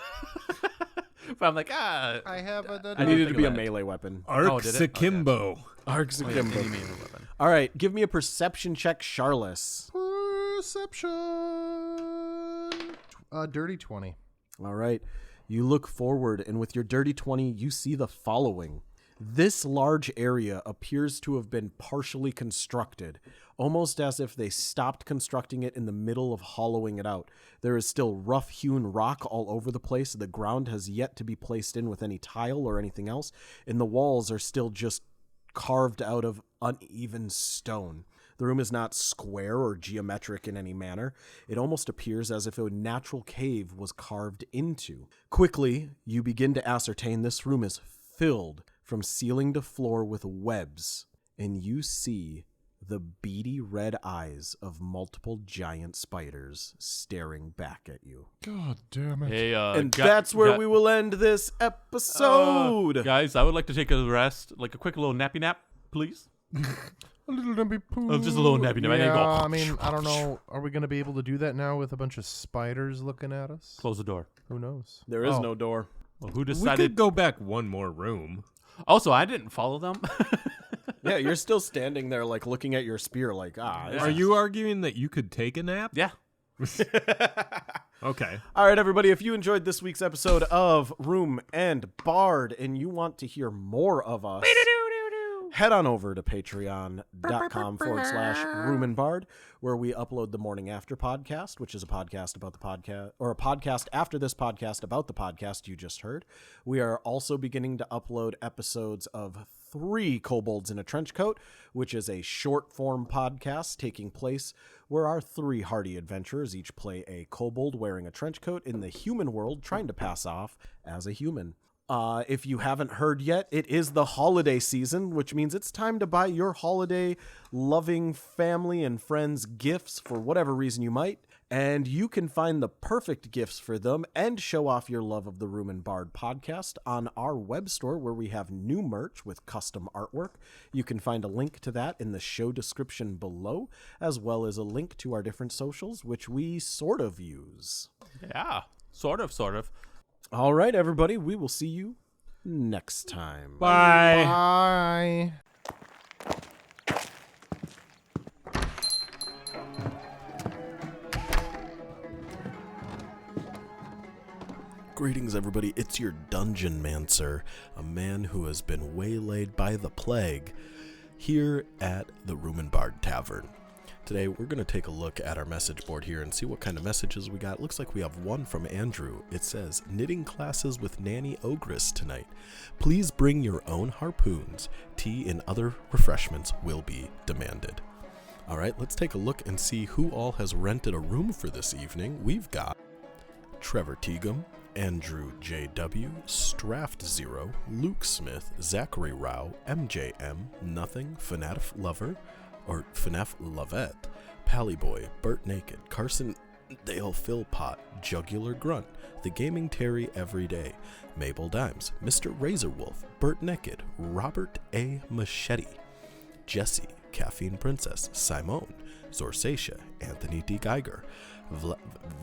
But I'm like, I have a... I needed to think be a of that. melee weapon. Oh, did it? Okay. Arxakimbo. Arcs any akimbo. melee weapon. All right, give me a perception check, Charles. Perception. Dirty 20. All right. You look forward, and with your dirty 20, you see the following. This large area appears to have been partially constructed, almost as if they stopped constructing it in the middle of hollowing it out. There is still rough-hewn rock all over the place. The ground has yet to be placed in with any tile or anything else, and the walls are still just carved out of uneven stone. The room is not square or geometric in any manner. It almost appears as if a natural cave was carved into. Quickly, you begin to ascertain this room is filled from ceiling to floor with webs, and you see the beady red eyes of multiple giant spiders staring back at you. God damn it. Hey, And that's where we will end this episode. Guys, I would like to take a rest, like a quick little nappy nap, please. A little dumpy poo. Oh, just a little nappy nap. I Yeah, didn't go, I mean, I don't know. Are we going to be able to do that now with a bunch of spiders looking at us? Close the door. Who knows? There is no door. Well, who We decided? could go back one more room. Also, I didn't follow them. Yeah, you're still standing there, like, looking at your spear, like, this Are is- you arguing that you could take a nap? Yeah. Okay. All right, everybody, if you enjoyed this week's episode of Room and Bard and you want to hear more of us, head on over to patreon.com/Room and Bard, where we upload the Morning After podcast, which is a podcast about the podcast, or a podcast after this podcast about the podcast you just heard. We are also beginning to upload episodes of 3 Kobolds in a Trench Coat, which is a short form podcast taking place where our 3 hardy adventurers each play a kobold wearing a trench coat in the human world, trying to pass off as a human. If you haven't heard yet, it is the holiday season, which means it's time to buy your holiday loving family and friends gifts for whatever reason you might. And you can find the perfect gifts for them and show off your love of the Room and Bard podcast on our web store, where we have new merch with custom artwork. You can find a link to that in the show description below, as well as a link to our different socials, which we sort of use. Yeah. Sort of. All right, everybody, we will see you next time. Bye. Bye. Greetings, everybody. It's your Dungeon Mancer, a man who has been waylaid by the plague here at the Room and Bard Tavern. Today, we're going to take a look at our message board here and see what kind of messages we got. Looks like we have one from Andrew. It says, knitting classes with Nanny Ogress tonight. Please bring your own harpoons. Tea and other refreshments will be demanded. All right, let's take a look and see who all has rented a room for this evening. We've got Trevor Teagham, Andrew J.W., Straft Zero, Luke Smith, Zachary Rao, MJM, Nothing, FNAF Lover, or FNAF Lovette, Pallyboy, Burt Naked, Carson Dale Philpott, Jugular Grunt, The Gaming Terry Everyday, Mabel Dimes, Mr. Razorwolf, Burt Naked, Robert A. Machete, Jesse, Caffeine Princess, Simone, Zorsatia, Anthony D. Geiger,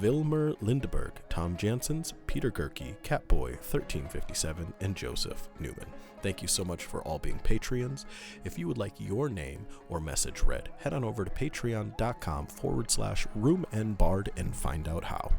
Vilmer Lindberg, Tom Janssens, Peter Gerke, Catboy 1357, and Joseph Newman. Thank you so much for all being Patreons. If you would like your name or message read, head on over to patreon.com/Room and Bard and find out how.